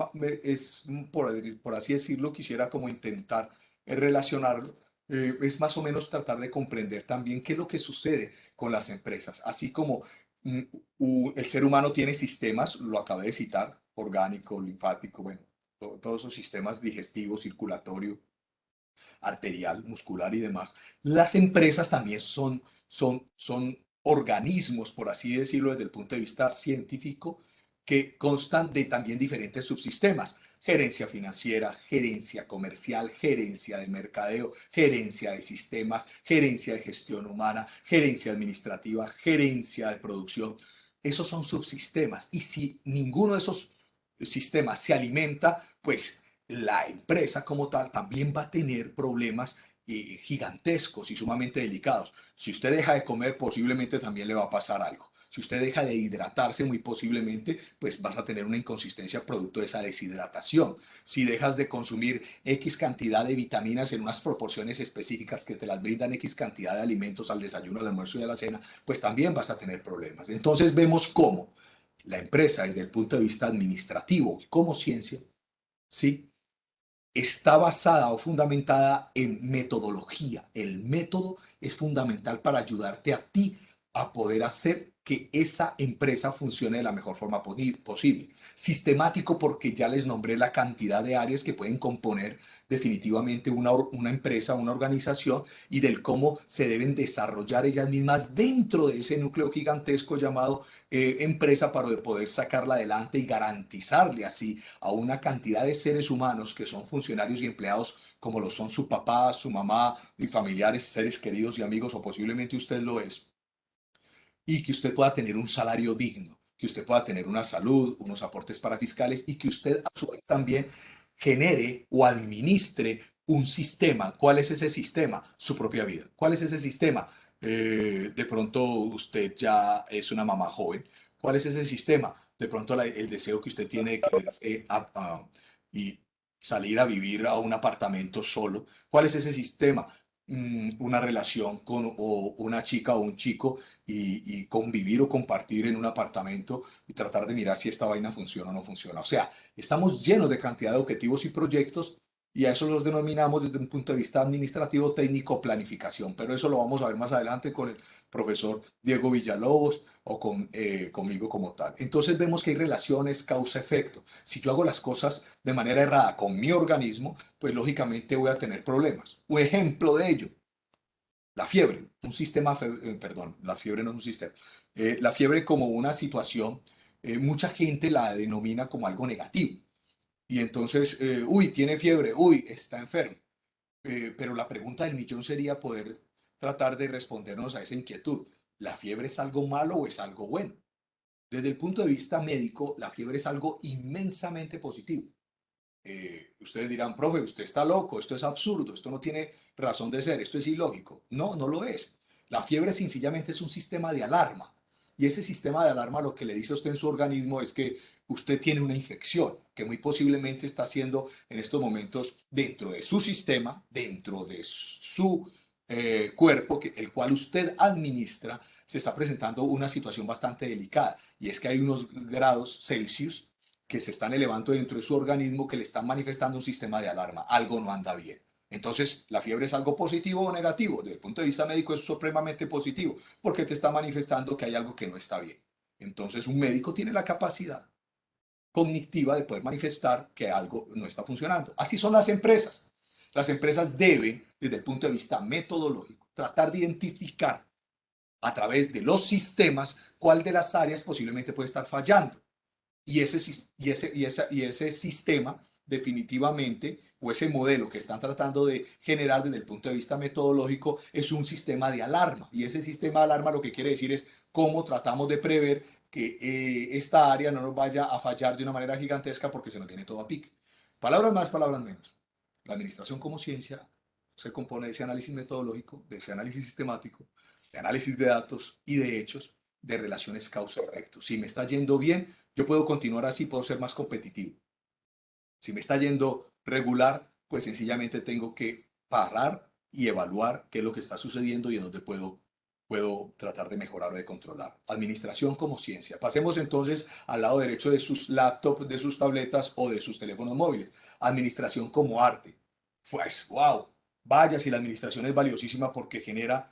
por así decirlo, quisiera como intentar relacionarlo, es más o menos tratar de comprender también qué es lo que sucede con las empresas, así como el ser humano tiene sistemas, lo acabé de citar, orgánico, linfático, bueno, todos esos sistemas digestivo, circulatorio, arterial, muscular y demás. Las empresas también son organismos, por así decirlo, desde el punto de vista científico, que constan de también diferentes subsistemas. Gerencia financiera, gerencia comercial, gerencia de mercadeo, gerencia de sistemas, gerencia de gestión humana, gerencia administrativa, gerencia de producción. Esos son subsistemas. Y si ninguno de esos sistemas se alimenta, pues la empresa como tal también va a tener problemas gigantescos y sumamente delicados. Si usted deja de comer, posiblemente también le va a pasar algo. Si usted deja de hidratarse, muy posiblemente, pues vas a tener una inconsistencia producto de esa deshidratación. Si dejas de consumir X cantidad de vitaminas en unas proporciones específicas que te las brindan X cantidad de alimentos al desayuno, al almuerzo y a la cena, pues también vas a tener problemas. Entonces vemos cómo la empresa, desde el punto de vista administrativo, como ciencia, ¿sí?, está basada o fundamentada en metodología. El método es fundamental para ayudarte a ti a poder hacer que esa empresa funcione de la mejor forma posible. Sistemático porque ya les nombré la cantidad de áreas que pueden componer definitivamente una empresa, una organización y del cómo se deben desarrollar ellas mismas dentro de ese núcleo gigantesco llamado empresa para poder sacarla adelante y garantizarle así a una cantidad de seres humanos que son funcionarios y empleados como lo son su papá, su mamá y familiares, seres queridos y amigos, o posiblemente usted lo es, y que usted pueda tener un salario digno, que usted pueda tener una salud, unos aportes para fiscales y que usted a su vez también genere o administre un sistema. ¿Cuál es ese sistema? Su propia vida. ¿Cuál es ese sistema? De pronto usted ya es una mamá joven. ¿Cuál es ese sistema? De pronto el deseo que usted tiene de quedarse y salir a vivir a un apartamento solo. ¿Cuál es ese sistema? Una relación con o una chica o un chico y convivir o compartir en un apartamento y tratar de mirar si esta vaina funciona o no funciona. O sea, estamos llenos de cantidad de objetivos y proyectos y a eso los denominamos desde un punto de vista administrativo, técnico, planificación. Pero eso lo vamos a ver más adelante con el profesor Diego Villalobos o conmigo como tal. Entonces vemos que hay relaciones causa-efecto. Si yo hago las cosas de manera errada con mi organismo, pues lógicamente voy a tener problemas. Un ejemplo de ello, la fiebre, un sistema, perdón, la fiebre no es un sistema. La fiebre como una situación, mucha gente la denomina como algo negativo. Y entonces, uy, tiene fiebre, uy, está enfermo. Pero la pregunta del millón sería poder tratar de respondernos a esa inquietud. ¿La fiebre es algo malo o es algo bueno? Desde el punto de vista médico, la fiebre es algo inmensamente positivo. Ustedes dirán, profe, usted está loco, esto es absurdo, esto no tiene razón de ser, esto es ilógico. No, no lo es. La fiebre sencillamente es un sistema de alarma. Y ese sistema de alarma lo que le dice a usted en su organismo es que usted tiene una infección que muy posiblemente está haciendo en estos momentos dentro de su sistema, dentro de su cuerpo, el cual usted administra, se está presentando una situación bastante delicada. Y es que hay unos grados Celsius que se están elevando dentro de su organismo que le están manifestando un sistema de alarma. Algo no anda bien. Entonces, ¿la fiebre es algo positivo o negativo? Desde el punto de vista médico es supremamente positivo, porque te está manifestando que hay algo que no está bien. Entonces, un médico tiene la capacidad cognitiva de poder manifestar que algo no está funcionando. Así son las empresas. Las empresas deben, desde el punto de vista metodológico, tratar de identificar a través de los sistemas cuál de las áreas posiblemente puede estar fallando. Y ese sistema definitivamente, o ese modelo que están tratando de generar desde el punto de vista metodológico, es un sistema de alarma. Y ese sistema de alarma lo que quiere decir es cómo tratamos de prever que esta área no nos vaya a fallar de una manera gigantesca porque se nos viene todo a pique. Palabras más, palabras menos. La administración como ciencia se compone de ese análisis metodológico, de ese análisis sistemático, de análisis de datos y de hechos, de relaciones causa-efecto. Si me está yendo bien, yo puedo continuar así, puedo ser más competitivo. Si me está yendo regular, pues sencillamente tengo que parar y evaluar qué es lo que está sucediendo y en dónde puedo tratar de mejorar o de controlar. Administración como ciencia. Pasemos entonces al lado derecho de sus laptops, de sus tabletas o de sus teléfonos móviles. Administración como arte. Pues, wow. Vaya si la administración es valiosísima porque genera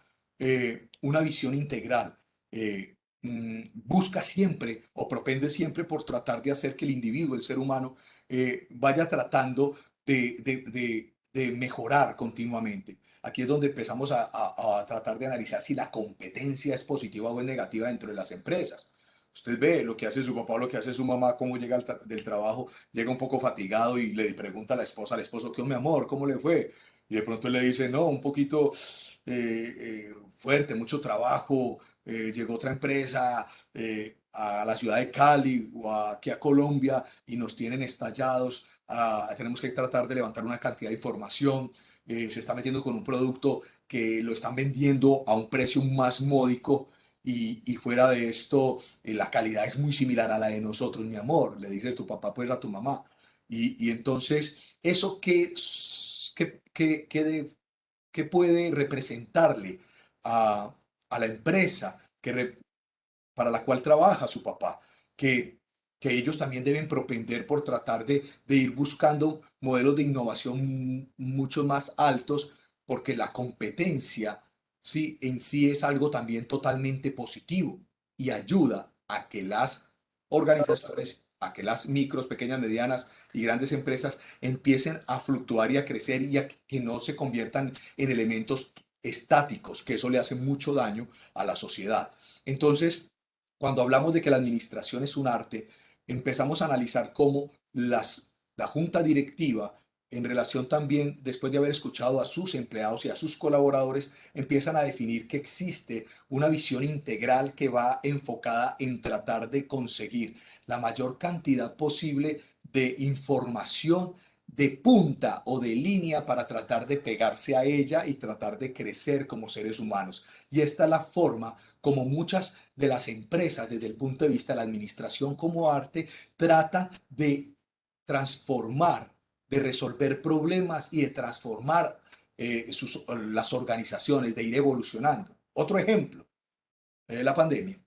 una visión integral. Busca siempre o propende siempre por tratar de hacer que el individuo, el ser humano, vaya tratando de mejorar continuamente. Aquí es donde empezamos a tratar de analizar si la competencia es positiva o es negativa dentro de las empresas. Usted ve lo que hace su papá o lo que hace su mamá, cómo llega del trabajo, llega un poco fatigado y le pregunta a la esposa, al esposo, ¿qué mi amor? ¿Cómo le fue? Y de pronto le dice, no, un poquito fuerte, mucho trabajo, llegó otra empresa a la ciudad de Cali o aquí a Colombia y nos tienen estallados, tenemos que tratar de levantar una cantidad de información, se está metiendo con un producto que lo están vendiendo a un precio más módico y fuera de esto, la calidad es muy similar a la de nosotros, mi amor, le dice tu papá pues a tu mamá. Y entonces, ¿eso qué puede representarle a, a la empresa para la cual trabaja su papá? Que, que ellos también deben propender por tratar de ir buscando modelos de innovación mucho más altos, porque la competencia, sí, en sí es algo también totalmente positivo y ayuda a que las organizaciones, a que las micros, pequeñas, medianas y grandes empresas empiecen a fluctuar y a crecer y a que no se conviertan en elementos estáticos, que eso le hace mucho daño a la sociedad. Entonces, cuando hablamos de que la administración es un arte, empezamos a analizar cómo la junta directiva, en relación también, después de haber escuchado a sus empleados y a sus colaboradores, empiezan a definir que existe una visión integral que va enfocada en tratar de conseguir la mayor cantidad posible de información de punta o de línea para tratar de pegarse a ella y tratar de crecer como seres humanos. Y esta es la forma como muchas de las empresas, desde el punto de vista de la administración como arte, tratan de transformar, de resolver problemas y de transformar las organizaciones, de ir evolucionando. Otro ejemplo, la pandemia.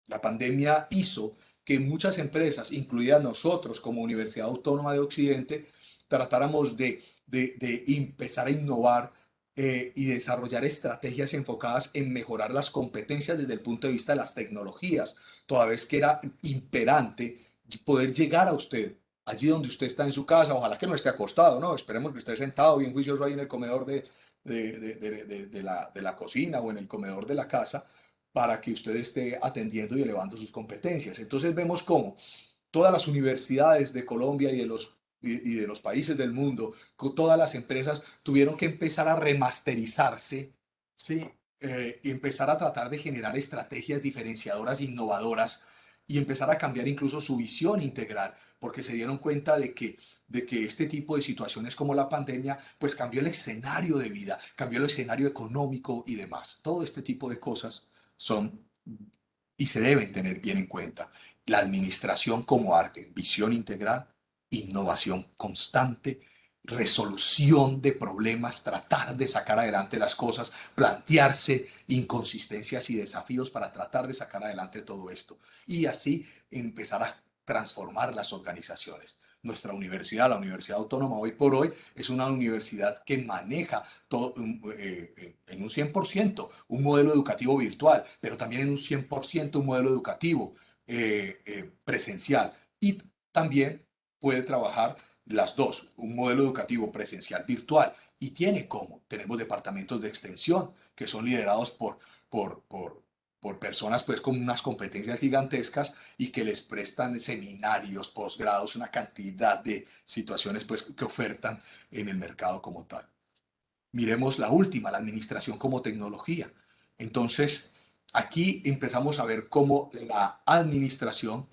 La pandemia hizo que muchas empresas, incluidas nosotros como Universidad Autónoma de Occidente, tratáramos de empezar a innovar y desarrollar estrategias enfocadas en mejorar las competencias desde el punto de vista de las tecnologías, toda vez que era imperante poder llegar a usted allí donde usted está en su casa, ojalá que no esté acostado, ¿no? Esperemos que esté sentado bien juicioso ahí en el comedor de la cocina o en el comedor de la casa para que usted esté atendiendo y elevando sus competencias. Entonces vemos cómo todas las universidades de Colombia y de los países del mundo, con todas las empresas tuvieron que empezar a remasterizarse, ¿sí? Y empezar a tratar de generar estrategias diferenciadoras, innovadoras y empezar a cambiar incluso su visión integral, porque se dieron cuenta de que este tipo de situaciones como la pandemia, pues cambió el escenario de vida, cambió el escenario económico y demás. Todo este tipo de cosas son y se deben tener bien en cuenta. La administración como arte, visión integral, innovación constante, resolución de problemas, tratar de sacar adelante las cosas, plantearse inconsistencias y desafíos para tratar de sacar adelante todo esto y así empezar a transformar las organizaciones. Nuestra universidad, la Universidad Autónoma, hoy por hoy es una universidad que maneja todo, en un 100% un modelo educativo virtual, pero también en un 100% un modelo educativo presencial. Y también puede trabajar las dos, un modelo educativo presencial virtual. Y tiene como, tenemos departamentos de extensión que son liderados por personas pues con unas competencias gigantescas y que les prestan seminarios, posgrados, una cantidad de situaciones pues que ofertan en el mercado como tal. Miremos la última, la administración como tecnología. Entonces, aquí empezamos a ver cómo la administración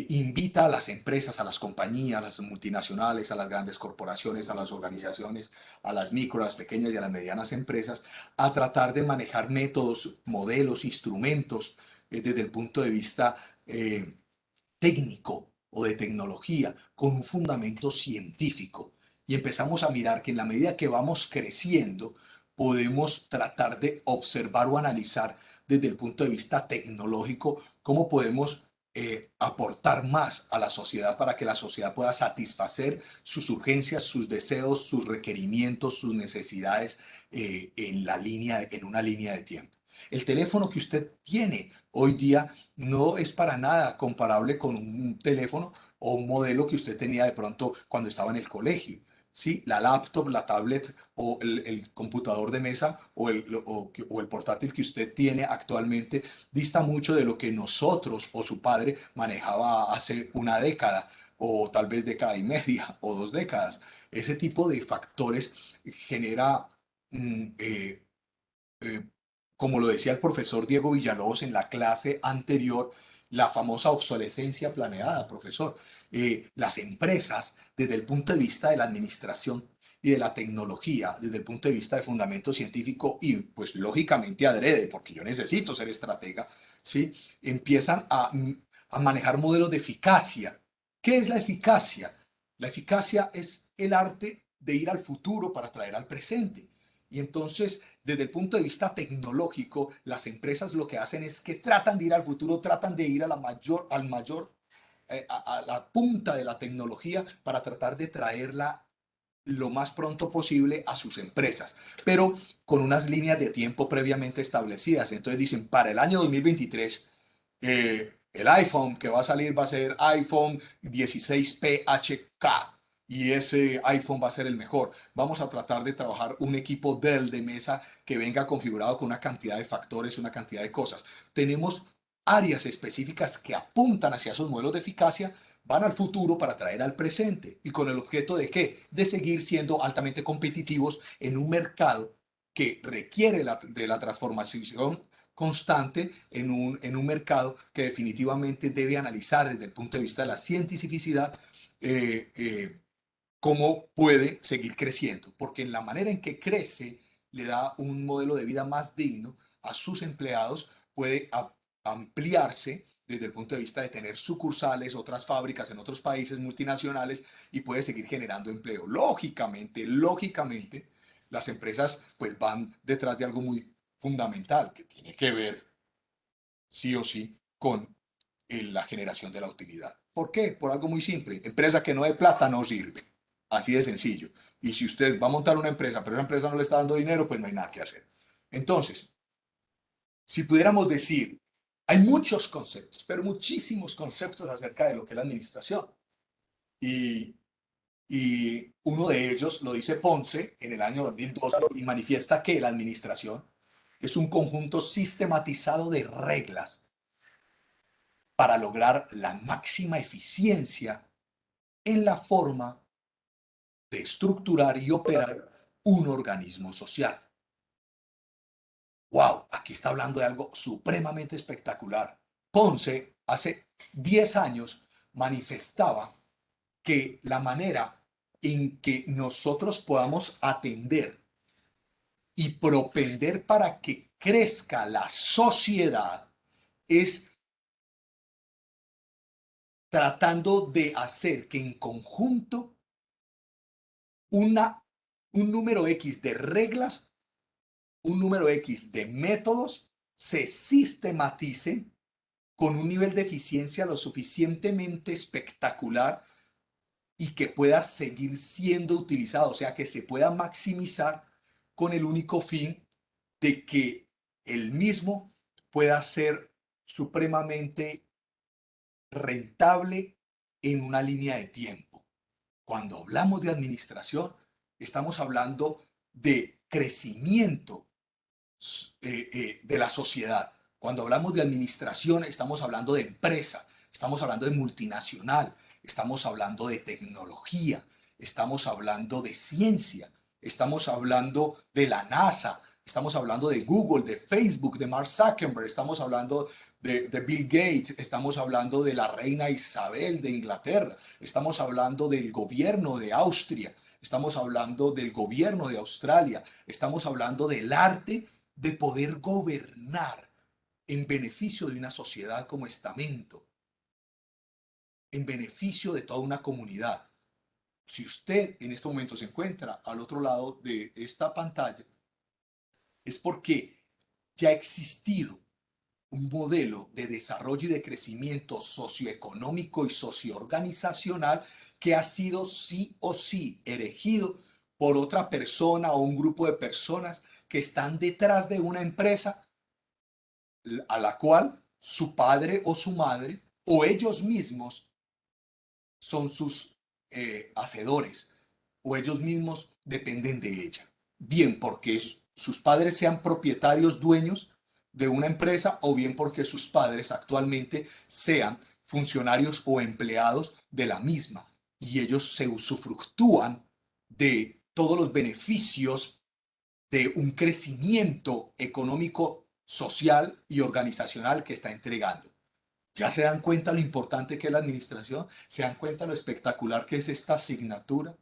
invita a las empresas, a las compañías, a las multinacionales, a las grandes corporaciones, a las organizaciones, a las micro, a las pequeñas y a las medianas empresas, a tratar de manejar métodos, modelos, instrumentos desde el punto de vista técnico o de tecnología con un fundamento científico y empezamos a mirar que en la medida que vamos creciendo podemos tratar de observar o analizar desde el punto de vista tecnológico cómo podemos aportar más a la sociedad para que la sociedad pueda satisfacer sus urgencias, sus deseos, sus requerimientos, sus necesidades en una línea de tiempo. El teléfono que usted tiene hoy día no es para nada comparable con un teléfono o un modelo que usted tenía de pronto cuando estaba en el colegio. ¿Sí? La laptop, la tablet o el computador de mesa o el portátil que usted tiene actualmente dista mucho de lo que nosotros o su padre manejaba hace una década o tal vez década y media o 2 décadas. Ese tipo de factores genera mm, eh, eh, como lo decía el profesor Diego Villalobos en la clase anterior, la famosa obsolescencia planeada, profesor. Las empresas, desde el punto de vista de la administración y de la tecnología, desde el punto de vista de fundamento científico y pues lógicamente adrede, porque yo necesito ser estratega, ¿sí? Empiezan a manejar modelos de eficacia. ¿Qué es la eficacia? La eficacia es el arte de ir al futuro para traer al presente. Y entonces, desde el punto de vista tecnológico, las empresas lo que hacen es que tratan de ir al futuro, tratan de ir a a la punta de la tecnología para tratar de traerla lo más pronto posible a sus empresas, pero con unas líneas de tiempo previamente establecidas. Entonces dicen, para el año 2023, el iPhone que va a salir va a ser iPhone 16PHK y ese iPhone va a ser el mejor. Vamos a tratar de trabajar un equipo Dell de mesa que venga configurado con una cantidad de factores, una cantidad de cosas. Tenemos áreas específicas que apuntan hacia esos modelos de eficacia, van al futuro para traer al presente y con el objeto de qué? De seguir siendo altamente competitivos en un mercado que requiere de la transformación constante en un mercado que definitivamente debe analizar desde el punto de vista de la cientificidad eh, eh, cómo puede seguir creciendo, porque en la manera en que crece le da un modelo de vida más digno a sus empleados, puede ampliarse desde el punto de vista de tener sucursales, otras fábricas en otros países multinacionales y puede seguir generando empleo. Lógicamente, las empresas pues van detrás de algo muy fundamental que tiene que ver sí o sí con la generación de la utilidad. ¿Por qué? Por algo muy simple. Empresa que no dé plata no sirve. Así de sencillo. Y si usted va a montar una empresa, pero esa empresa no le está dando dinero, pues no hay nada que hacer. Entonces, si pudiéramos decir, hay muchos conceptos, pero muchísimos conceptos acerca de lo que es la administración. Y, y uno de ellos lo dice Ponce en el año 2012 y manifiesta que la administración es un conjunto sistematizado de reglas para lograr la máxima eficiencia en la forma de estructurar y operar un organismo social. ¡Wow! Aquí está hablando de algo supremamente espectacular. Ponce hace 10 años manifestaba que la manera en que nosotros podamos atender y propender para que crezca la sociedad es tratando de hacer que en conjunto un número X de reglas, un número X de métodos se sistematicen con un nivel de eficiencia lo suficientemente espectacular y que pueda seguir siendo utilizado, o sea, que se pueda maximizar con el único fin de que el mismo pueda ser supremamente rentable en una línea de tiempo. Cuando hablamos de administración, estamos hablando de crecimiento de la sociedad. Cuando hablamos de administración, estamos hablando de empresa, estamos hablando de multinacional, estamos hablando de tecnología, estamos hablando de ciencia, estamos hablando de la NASA, estamos hablando de Google, de Facebook, de Mark Zuckerberg, estamos hablando de Bill Gates, estamos hablando de la reina Isabel de Inglaterra, estamos hablando del gobierno de Austria, estamos hablando del gobierno de Australia, estamos hablando del arte de poder gobernar en beneficio de una sociedad como estamento, en beneficio de toda una comunidad. Si usted en este momento se encuentra al otro lado de esta pantalla, es porque ya ha existido un modelo de desarrollo y de crecimiento socioeconómico y socioorganizacional que ha sido sí o sí erigido por otra persona o un grupo de personas que están detrás de una empresa a la cual su padre o su madre o ellos mismos son sus hacedores o ellos mismos dependen de ella. Bien porque sus padres sean propietarios, dueños de una empresa o bien porque sus padres actualmente sean funcionarios o empleados de la misma y ellos se usufructúan de todos los beneficios de un crecimiento económico, social y organizacional que está entregando. ¿Ya se dan cuenta lo importante que es la administración? ¿Se dan cuenta lo espectacular que es esta asignatura?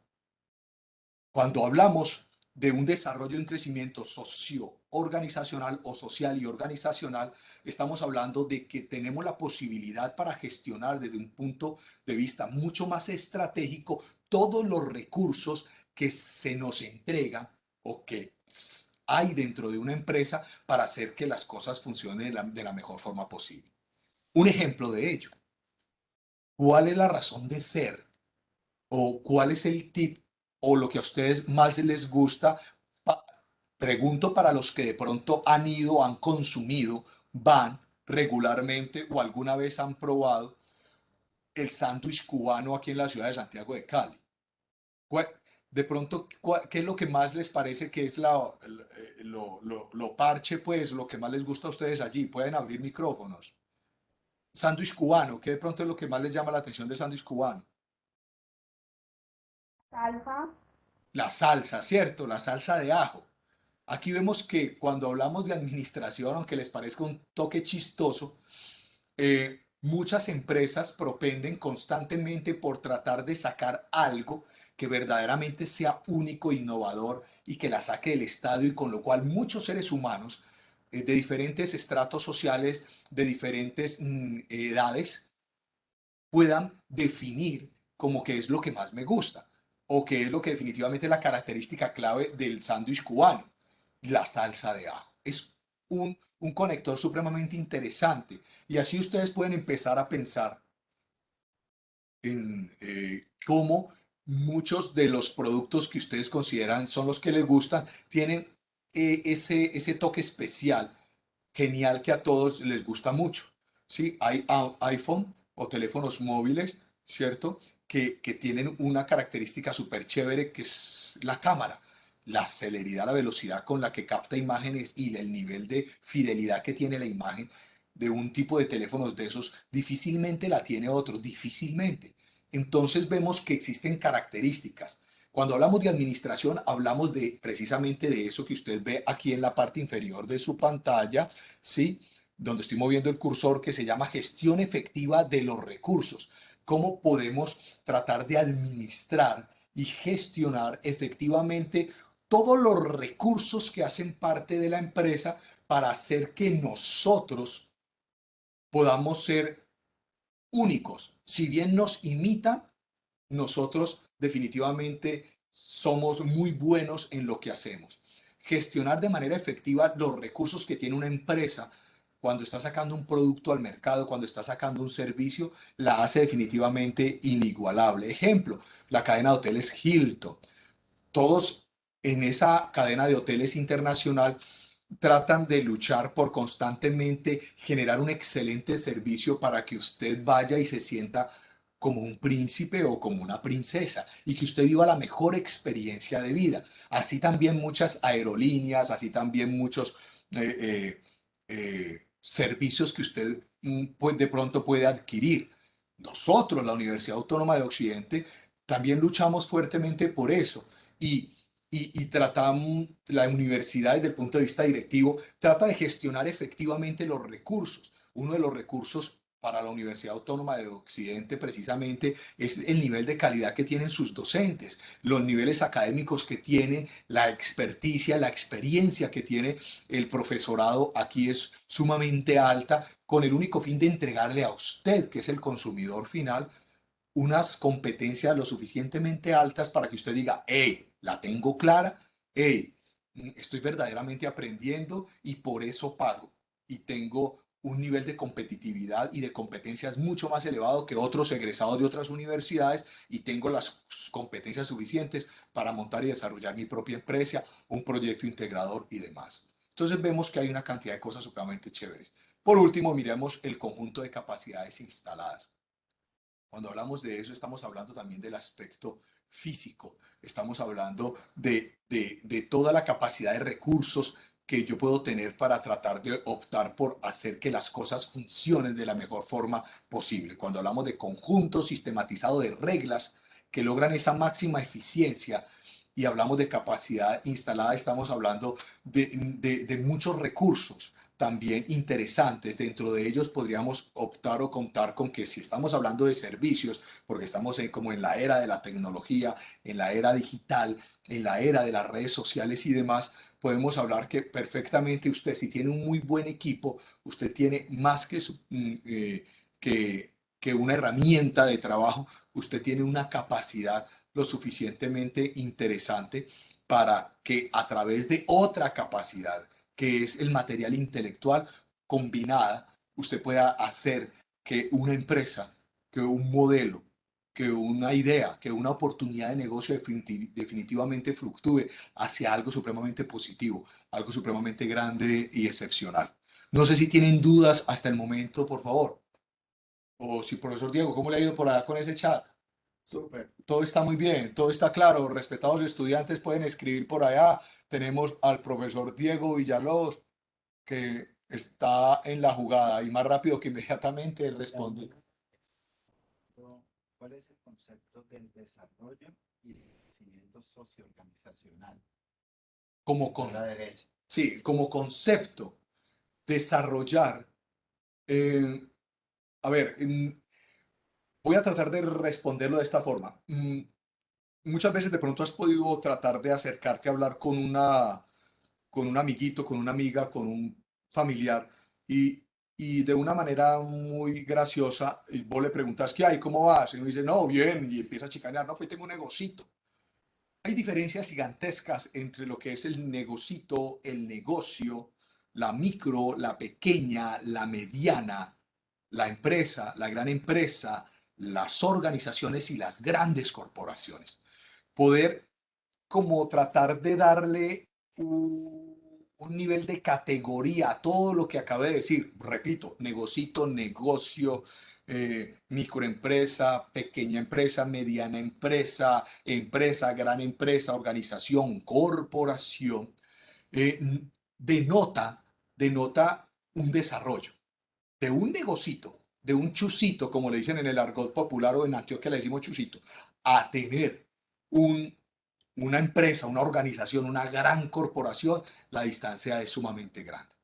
Cuando hablamos de un desarrollo y un crecimiento socio-organizacional o social y organizacional, estamos hablando de que tenemos la posibilidad para gestionar desde un punto de vista mucho más estratégico todos los recursos que se nos entregan o que hay dentro de una empresa para hacer que las cosas funcionen de la mejor forma posible. Un ejemplo de ello. ¿Cuál es la razón de ser? ¿O cuál es el tip o lo que a ustedes más les gusta? Pa- Pregunto para los que de pronto han ido, han consumido, van regularmente o alguna vez han probado el sándwich cubano aquí en la ciudad de Santiago de Cali. De pronto, ¿qué es lo que más les parece que es lo parche, pues, lo que más les gusta a ustedes allí? Pueden abrir micrófonos. Sándwich cubano, ¿qué de pronto es lo que más les llama la atención del sándwich cubano? Salsa. La salsa, ¿cierto? La salsa de ajo. Aquí vemos que cuando hablamos de administración, aunque les parezca un toque chistoso, muchas empresas propenden constantemente por tratar de sacar algo que verdaderamente sea único, innovador y que la saque del estadio y con lo cual muchos seres humanos de diferentes estratos sociales, de diferentes edades, puedan definir como qué es lo que más me gusta o qué es lo que definitivamente es la característica clave del sándwich cubano, la salsa de ajo. Es un conector supremamente interesante y así ustedes pueden empezar a pensar en cómo muchos de los productos que ustedes consideran son los que les gustan tienen ese toque especial, genial que a todos les gusta mucho. ¿Sí? Hay iPhone o teléfonos móviles, ¿cierto? Que tienen una característica súper chévere que es la cámara, la celeridad, la velocidad con la que capta imágenes y el nivel de fidelidad que tiene la imagen de un tipo de teléfonos de esos, difícilmente la tiene otro, difícilmente. Entonces vemos que existen características. Cuando hablamos de administración, hablamos de precisamente de eso que usted ve aquí en la parte inferior de su pantalla, ¿sí? Donde estoy moviendo el cursor, que se llama gestión efectiva de los recursos. ¿Cómo podemos tratar de administrar y gestionar efectivamente todos los recursos que hacen parte de la empresa para hacer que nosotros podamos ser únicos. Si bien nos imitan, nosotros definitivamente somos muy buenos en lo que hacemos. Gestionar de manera efectiva los recursos que tiene una empresa cuando está sacando un producto al mercado, cuando está sacando un servicio, la hace definitivamente inigualable. Ejemplo, la cadena de hoteles Hilton. Todos en esa cadena de hoteles internacional tratan de luchar por constantemente generar un excelente servicio para que usted vaya y se sienta como un príncipe o como una princesa y que usted viva la mejor experiencia de vida. Así también muchas aerolíneas, así también muchos servicios que usted pues, de pronto puede adquirir. Nosotros, la Universidad Autónoma de Occidente, también luchamos fuertemente por eso y tratamos, la universidad desde el punto de vista directivo, trata de gestionar efectivamente los recursos. Uno de los recursos para la Universidad Autónoma de Occidente precisamente es el nivel de calidad que tienen sus docentes, los niveles académicos que tienen, la experticia, la experiencia que tiene el profesorado aquí es sumamente alta, con el único fin de entregarle a usted, que es el consumidor final, unas competencias lo suficientemente altas para que usted diga, hey, la tengo clara, hey, estoy verdaderamente aprendiendo y por eso pago. Y tengo un nivel de competitividad y de competencias mucho más elevado que otros egresados de otras universidades y tengo las competencias suficientes para montar y desarrollar mi propia empresa, un proyecto integrador y demás. Entonces vemos que hay una cantidad de cosas supremamente chéveres. Por último, miremos el conjunto de capacidades instaladas. Cuando hablamos de eso, estamos hablando también del aspecto físico, estamos hablando de toda la capacidad de recursos que yo puedo tener para tratar de optar por hacer que las cosas funcionen de la mejor forma posible. Cuando hablamos de conjunto sistematizado de reglas que logran esa máxima eficiencia y hablamos de capacidad instalada, estamos hablando de muchos recursos también interesantes. Dentro de ellos podríamos optar o contar con que si estamos hablando de servicios, porque estamos como en la era de la tecnología, en la era digital, en la era de las redes sociales y demás, podemos hablar que perfectamente usted, si tiene un muy buen equipo, usted tiene más que una herramienta de trabajo, usted tiene una capacidad lo suficientemente interesante para que a través de otra capacidad, que es el material intelectual combinada, usted pueda hacer que una empresa, que un modelo, que una idea, que una oportunidad de negocio definitivamente fluctúe hacia algo supremamente positivo, algo supremamente grande y excepcional. No sé si tienen dudas hasta el momento, por favor. O si, profesor Diego, ¿cómo le ha ido por allá con ese chat? Súper. Todo está muy bien, todo está claro. Respetados estudiantes pueden escribir por allá. Tenemos al profesor Diego Villalobos, que está en la jugada y más rápido que inmediatamente responde. ¿Cuál es el concepto del desarrollo y del crecimiento socioorganizacional? Como Está a con, la derecha. sí, como concepto, desarrollar. eh, a ver, voy a tratar de responderlo de esta forma. Muchas veces de pronto has podido tratar de acercarte a hablar con un amiguito, con una amiga, con un familiar y de una manera muy graciosa, y vos le preguntas, ¿qué hay? ¿Cómo vas? Y uno dice, no, bien, y empieza a chicanear, no, pues tengo un negocito. Hay diferencias gigantescas entre lo que es el negocito, el negocio, la micro, la pequeña, la mediana, la empresa, la gran empresa, las organizaciones y las grandes corporaciones. Poder como tratar de darle un nivel de categoría a todo lo que acabé de decir. Repito, negocito, negocio, microempresa, pequeña empresa, mediana empresa, empresa, gran empresa, organización, corporación, eh, denota, denota un desarrollo de un negocito, de un chusito, como le dicen en el argot popular o en Antioquia le decimos chusito, a tener un una empresa, una organización, una gran corporación, la distancia es sumamente grande.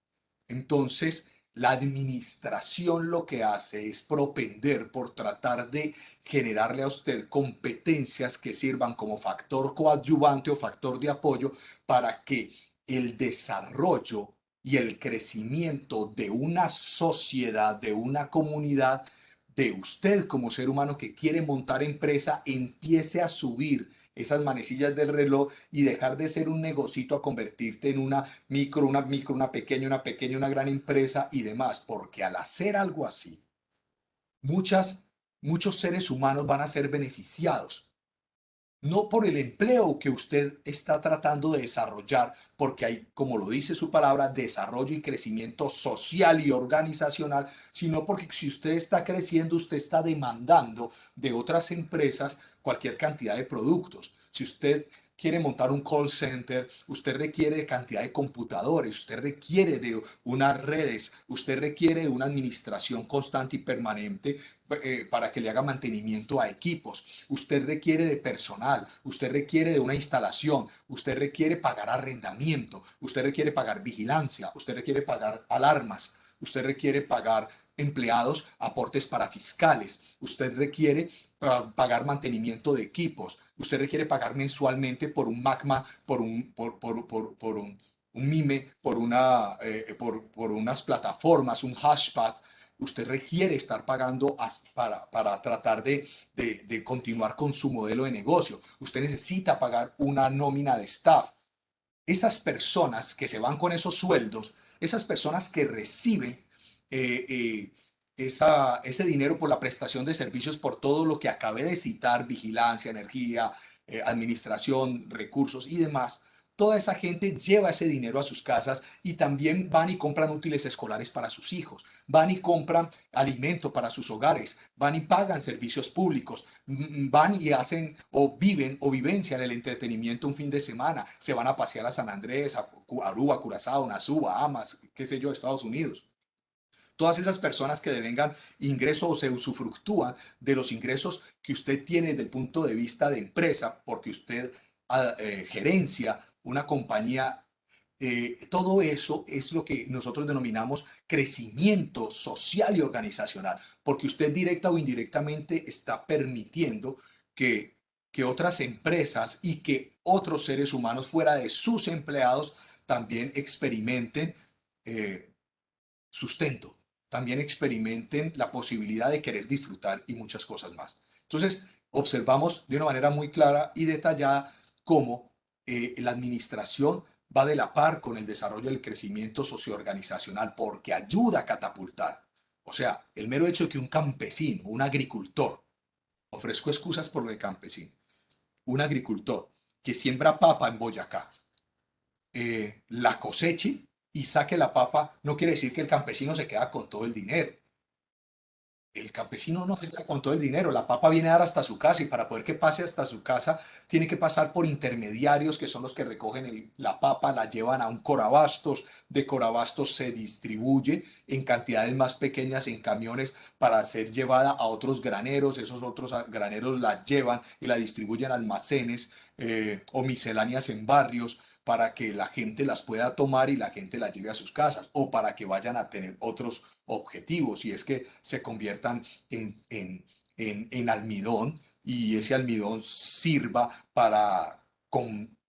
Entonces, la administración lo que hace es propender por tratar de generarle a usted competencias que sirvan como factor coadyuvante o factor de apoyo para que el desarrollo y el crecimiento de una sociedad, de una comunidad, de usted como ser humano que quiere montar empresa empiece a subir esas manecillas del reloj y dejar de ser un negocito a convertirte en una pequeña, una gran empresa y demás, porque al hacer algo así, muchas, muchos seres humanos van a ser beneficiados no por el empleo que usted está tratando de desarrollar, porque hay, como lo dice su palabra, desarrollo y crecimiento social y organizacional, sino porque si usted está creciendo, usted está demandando de otras empresas cualquier cantidad de productos. Si usted quiere montar un call center, usted requiere de cantidad de computadores, usted requiere de unas redes, usted requiere de una administración constante y permanente para que le haga mantenimiento a equipos. Usted requiere de personal, usted requiere de una instalación, usted requiere pagar arrendamiento, usted requiere pagar vigilancia, usted requiere pagar alarmas, usted requiere pagar empleados, aportes para fiscales, usted requiere pagar mantenimiento de equipos, usted requiere pagar mensualmente por un magma, un MIME, por unas plataformas, un hashpad, usted requiere estar pagando para tratar de continuar con su modelo de negocio. Usted necesita pagar una nómina de staff. Esas personas que se van con esos sueldos, esas personas que reciben eh, eh, ese dinero por la prestación de servicios, por todo lo que acabé de citar, vigilancia, energía, administración, recursos y demás, toda esa gente lleva ese dinero a sus casas y también van y compran útiles escolares para sus hijos, van y compran alimento para sus hogares, van y pagan servicios públicos, van y hacen o viven o vivencian el entretenimiento un fin de semana, se van a pasear a San Andrés, a Aruba, Curazao, Nassau, Bahamas, qué sé yo, Estados Unidos. Todas esas personas que devengan ingresos o se usufructúan de los ingresos que usted tiene desde el punto de vista de empresa, porque usted gerencia una compañía, todo eso es lo que nosotros denominamos crecimiento social y organizacional, porque usted directa o indirectamente está permitiendo que otras empresas y que otros seres humanos fuera de sus empleados también experimenten eh, sustento, también experimenten la posibilidad de querer disfrutar y muchas cosas más. Entonces, observamos de una manera muy clara y detallada cómo la administración va de la par con el desarrollo del crecimiento socioorganizacional porque ayuda a catapultar. O sea, el mero hecho de que un campesino, un agricultor, ofrezco excusas por lo de campesino, un agricultor que siembra papa en Boyacá, la coseche y saque la papa, no quiere decir que el campesino se queda con todo el dinero. El campesino no se queda con todo el dinero, la papa viene a dar hasta su casa y para poder que pase hasta su casa tiene que pasar por intermediarios que son los que recogen la papa, la llevan a un corabastos, de corabastos se distribuye en cantidades más pequeñas en camiones para ser llevada a otros graneros, esos otros graneros la llevan y la distribuyen a almacenes o misceláneas en barrios para que la gente las pueda tomar y la gente las lleve a sus casas o para que vayan a tener otros objetivos y es que se conviertan en almidón y ese almidón sirva para,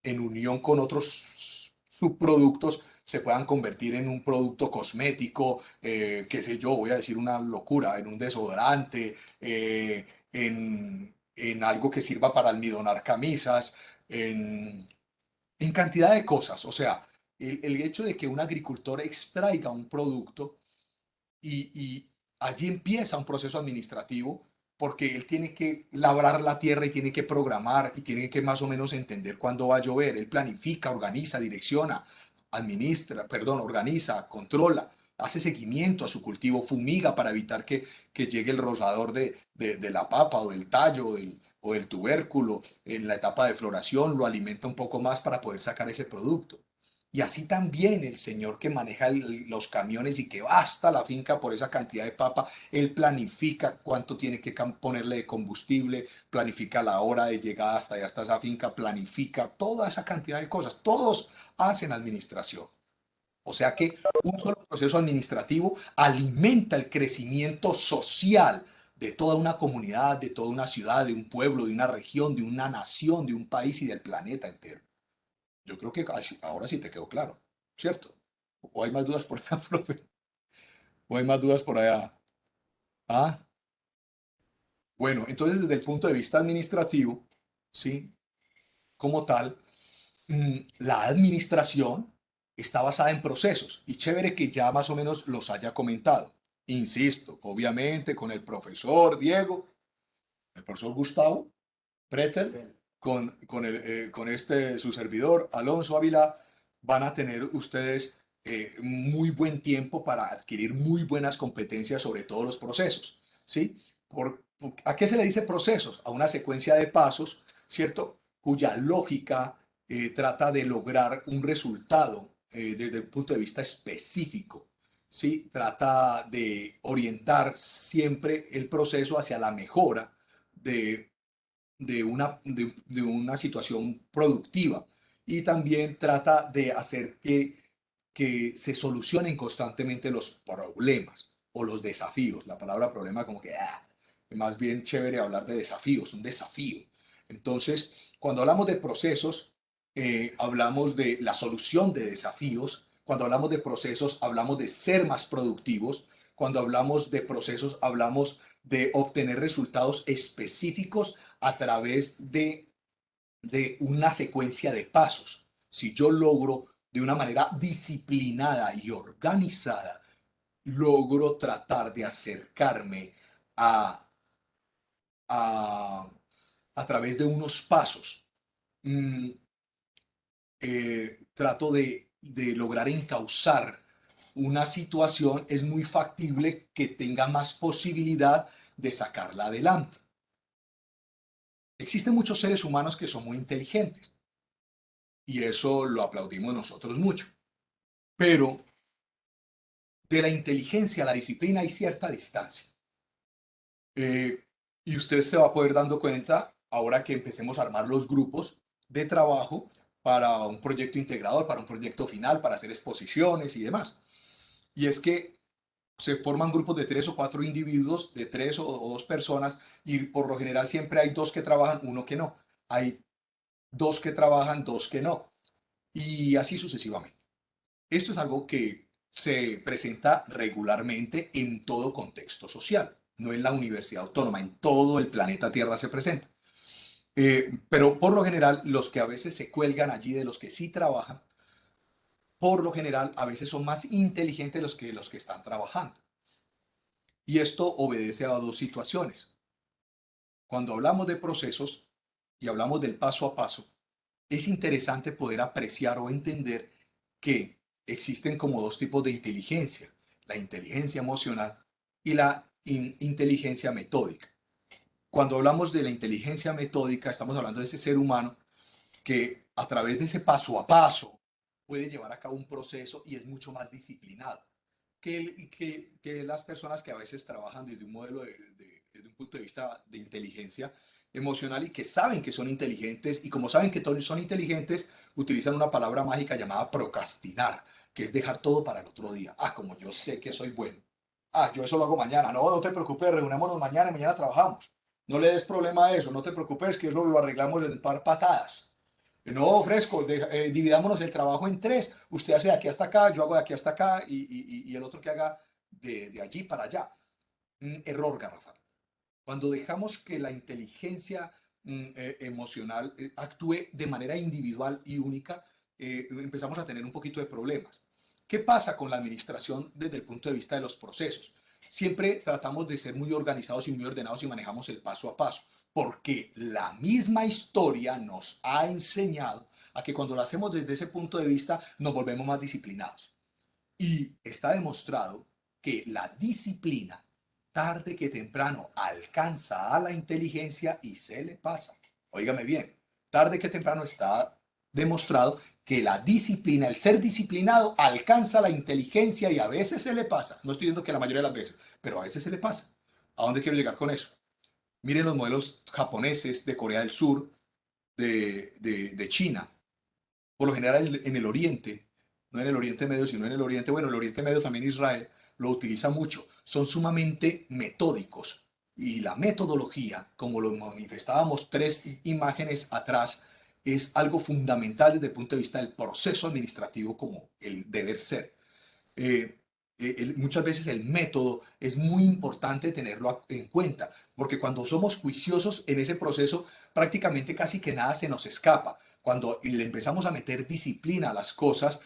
en unión con otros subproductos, se puedan convertir en un producto cosmético, qué sé yo, voy a decir una locura, en un desodorante, en algo que sirva para almidonar camisas, en cantidad de cosas. O sea, el hecho de que un agricultor extraiga un producto y allí empieza un proceso administrativo porque él tiene que labrar la tierra y tiene que programar y tiene que más o menos entender cuándo va a llover. Él planifica, organiza, direcciona, administra, perdón, organiza, controla, hace seguimiento a su cultivo, fumiga para evitar que llegue el rosador de la papa o del tallo o del tubérculo en la etapa de floración, lo alimenta un poco más para poder sacar ese producto. Y así también el señor que maneja los camiones y que va hasta la finca por esa cantidad de papa, él planifica cuánto tiene que ponerle de combustible, planifica la hora de llegada hasta allá, hasta esa finca, planifica toda esa cantidad de cosas. Todos hacen administración. O sea que un solo proceso administrativo alimenta el crecimiento social de toda una comunidad, de toda una ciudad, de un pueblo, de una región, de una nación, de un país y del planeta entero. Yo creo que ahora sí te quedó claro, ¿cierto? ¿O hay más dudas por allá, profe? ¿O hay más dudas por allá? ¿Ah? Bueno, entonces desde el punto de vista administrativo, ¿sí? Como tal, la administración está basada en procesos y chévere que ya más o menos los haya comentado. Insisto, obviamente con el profesor Diego, el profesor Gustavo Pretel, Bien. con su servidor Alonso Ávila, van a tener ustedes muy buen tiempo para adquirir muy buenas competencias sobre todos los procesos, ¿sí? ¿A qué se le dice procesos? A una secuencia de pasos, ¿cierto? Cuya lógica trata de lograr un resultado desde el punto de vista específico, ¿sí? Trata de orientar siempre el proceso hacia la mejora de de una situación productiva y también trata de hacer que se solucionen constantemente los problemas o los desafíos. La palabra problema como que más bien chévere hablar de desafíos, un desafío. Entonces, cuando hablamos de procesos, hablamos de la solución de desafíos. Cuando hablamos de procesos, hablamos de ser más productivos. Cuando hablamos de procesos, hablamos de obtener resultados específicos a través de una secuencia de pasos. Si yo logro de una manera disciplinada y organizada, logro tratar de acercarme a, a, a través de unos pasos. Mm, Trato de lograr encauzar una situación, es muy factible que tenga más posibilidad de sacarla adelante. Existen muchos seres humanos que son muy inteligentes y eso lo aplaudimos nosotros mucho. Pero de la inteligencia a la disciplina hay cierta distancia. Eh, y usted se va a poder dando cuenta ahora que empecemos a armar los grupos de trabajo para un proyecto integrador, para un proyecto final, para hacer exposiciones y demás. Y es que se forman grupos de 3 o 4 individuos, de 3 o 2 personas, y por lo general siempre hay 2 que trabajan, uno que no. Hay 2 que trabajan, 2 que no. Y así sucesivamente. Esto es algo que se presenta regularmente en todo contexto social, no en la Universidad Autónoma, en todo el planeta Tierra se presenta. Pero por lo general, los que a veces se cuelgan allí de los que sí trabajan, por lo general a veces son más inteligentes los que están trabajando. Y esto obedece a 2 situaciones. Cuando hablamos de procesos y hablamos del paso a paso, es interesante poder apreciar o entender que existen como 2 tipos de inteligencia, la inteligencia emocional y la inteligencia metódica. Cuando hablamos de la inteligencia metódica, estamos hablando de ese ser humano que a través de ese paso a paso puede llevar a cabo un proceso y es mucho más disciplinado que las personas que a veces trabajan desde un modelo desde un punto de vista de inteligencia emocional y que saben que son inteligentes y como saben que todos son inteligentes, utilizan una palabra mágica llamada procrastinar, que es dejar todo para el otro día. Como yo sé que soy bueno. Yo eso lo hago mañana. No, no te preocupes, reunámonos mañana y mañana trabajamos. No le des problema a eso, no te preocupes que eso lo arreglamos en un par patadas. No, fresco, dividámonos el trabajo en 3. Usted hace de aquí hasta acá, yo hago de aquí hasta acá y el otro que haga de allí para allá. Error garrafal. Cuando dejamos que la inteligencia emocional actúe de manera individual y única, empezamos a tener un poquito de problemas. ¿Qué pasa con la administración desde el punto de vista de los procesos? Siempre tratamos de ser muy organizados y muy ordenados y manejamos el paso a paso, porque la misma historia nos ha enseñado a que cuando lo hacemos desde ese punto de vista nos volvemos más disciplinados. Y está demostrado que la disciplina, tarde que temprano, alcanza a la inteligencia y se le pasa. Óigame bien, tarde que temprano está demostrado que la disciplina, el ser disciplinado, alcanza la inteligencia y a veces se le pasa. No estoy diciendo que la mayoría de las veces, pero a veces se le pasa. ¿A dónde quiero llegar con eso? Miren los modelos japoneses de Corea del Sur, de China, por lo general en el Oriente, no en el Oriente Medio, sino en el Oriente, bueno, el Oriente Medio también Israel lo utiliza mucho, son sumamente metódicos. Y la metodología, como lo manifestábamos 3 imágenes atrás, es algo fundamental desde el punto de vista del proceso administrativo como el deber ser. Eh, muchas veces el método es muy importante tenerlo en cuenta, porque cuando somos juiciosos en ese proceso, prácticamente casi que nada se nos escapa. Cuando le empezamos a meter disciplina a las cosas,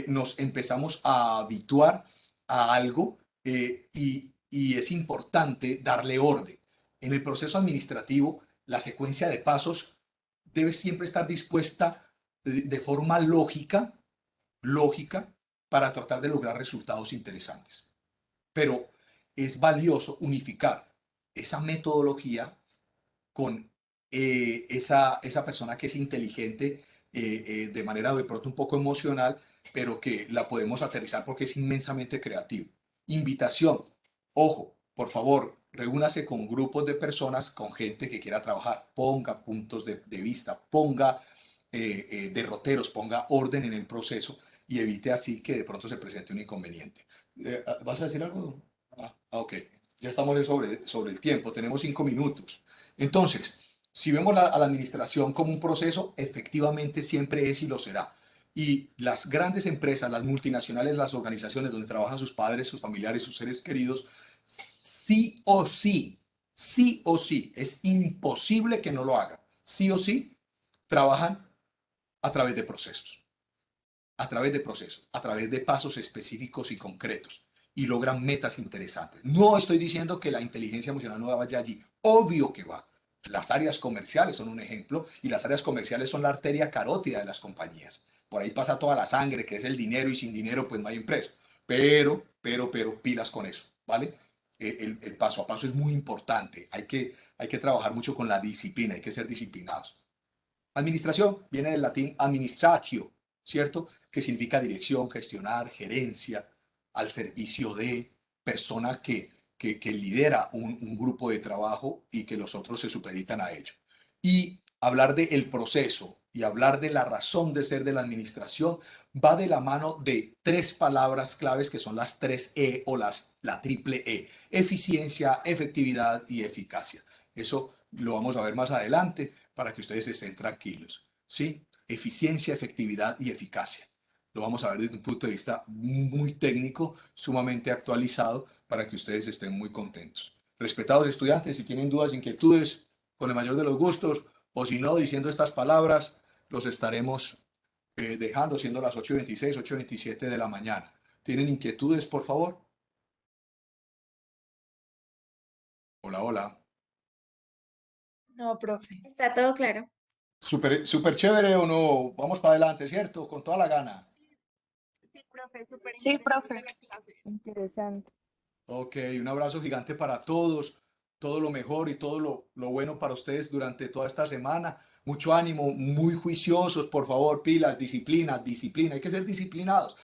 nos empezamos a habituar a algo y es importante darle orden. En el proceso administrativo, la secuencia de pasos debe siempre estar dispuesta de forma lógica, para tratar de lograr resultados interesantes. Pero es valioso unificar esa metodología con esa persona que es inteligente de manera de pronto un poco emocional, pero que la podemos aterrizar porque es inmensamente creativo. Invitación, ojo, por favor, reúnase con grupos de personas, con gente que quiera trabajar, ponga puntos de vista, ponga derroteros, ponga orden en el proceso y evite así que de pronto se presente un inconveniente. ¿Vas a decir algo? Ok, ya estamos sobre el tiempo, tenemos 5 minutos. Entonces, si vemos a la administración como un proceso, efectivamente siempre es y lo será. Y las grandes empresas, las multinacionales, las organizaciones donde trabajan sus padres, sus familiares, sus seres queridos, sí o sí, es imposible que no lo hagan. Sí o sí, trabajan a través de procesos, a través de pasos específicos y concretos y logran metas interesantes. No estoy diciendo que la inteligencia emocional no vaya allí, obvio que va. Las áreas comerciales son un ejemplo y las áreas comerciales son la arteria carótida de las compañías. Por ahí pasa toda la sangre, que es el dinero, y sin dinero pues no hay empresa. Pero, pilas con eso, ¿vale? El paso a paso es muy importante. Hay que trabajar mucho con la disciplina, hay que ser disciplinados. Administración viene del latín administratio, ¿cierto? Que significa dirección, gestionar, gerencia, al servicio de persona que lidera un grupo de trabajo y que los otros se supeditan a ello. Y hablar del proceso y hablar de la razón de ser de la administración va de la mano de 3 palabras claves que son las 3 E o la triple E: eficiencia, efectividad y eficacia. Eso lo vamos a ver más adelante para que ustedes estén tranquilos. ¿Sí? Eficiencia, efectividad y eficacia. Lo vamos a ver desde un punto de vista muy técnico, sumamente actualizado, para que ustedes estén muy contentos. Respetados estudiantes, si tienen dudas, inquietudes, con el mayor de los gustos, o si no, diciendo estas palabras, los estaremos dejando, siendo las 8:26, 8:27 de la mañana. ¿Tienen inquietudes, por favor? Hola, hola. No, profe. Está todo claro. Súper chévere o no, vamos para adelante, ¿cierto? Con toda la gana. Sí, profe, súper Sí, profe. interesante la clase. Interesante. Ok, un abrazo gigante para todos, todo lo mejor y todo lo bueno para ustedes durante toda esta semana. Mucho ánimo, muy juiciosos, por favor, pilas, disciplina, disciplina, hay que ser disciplinados.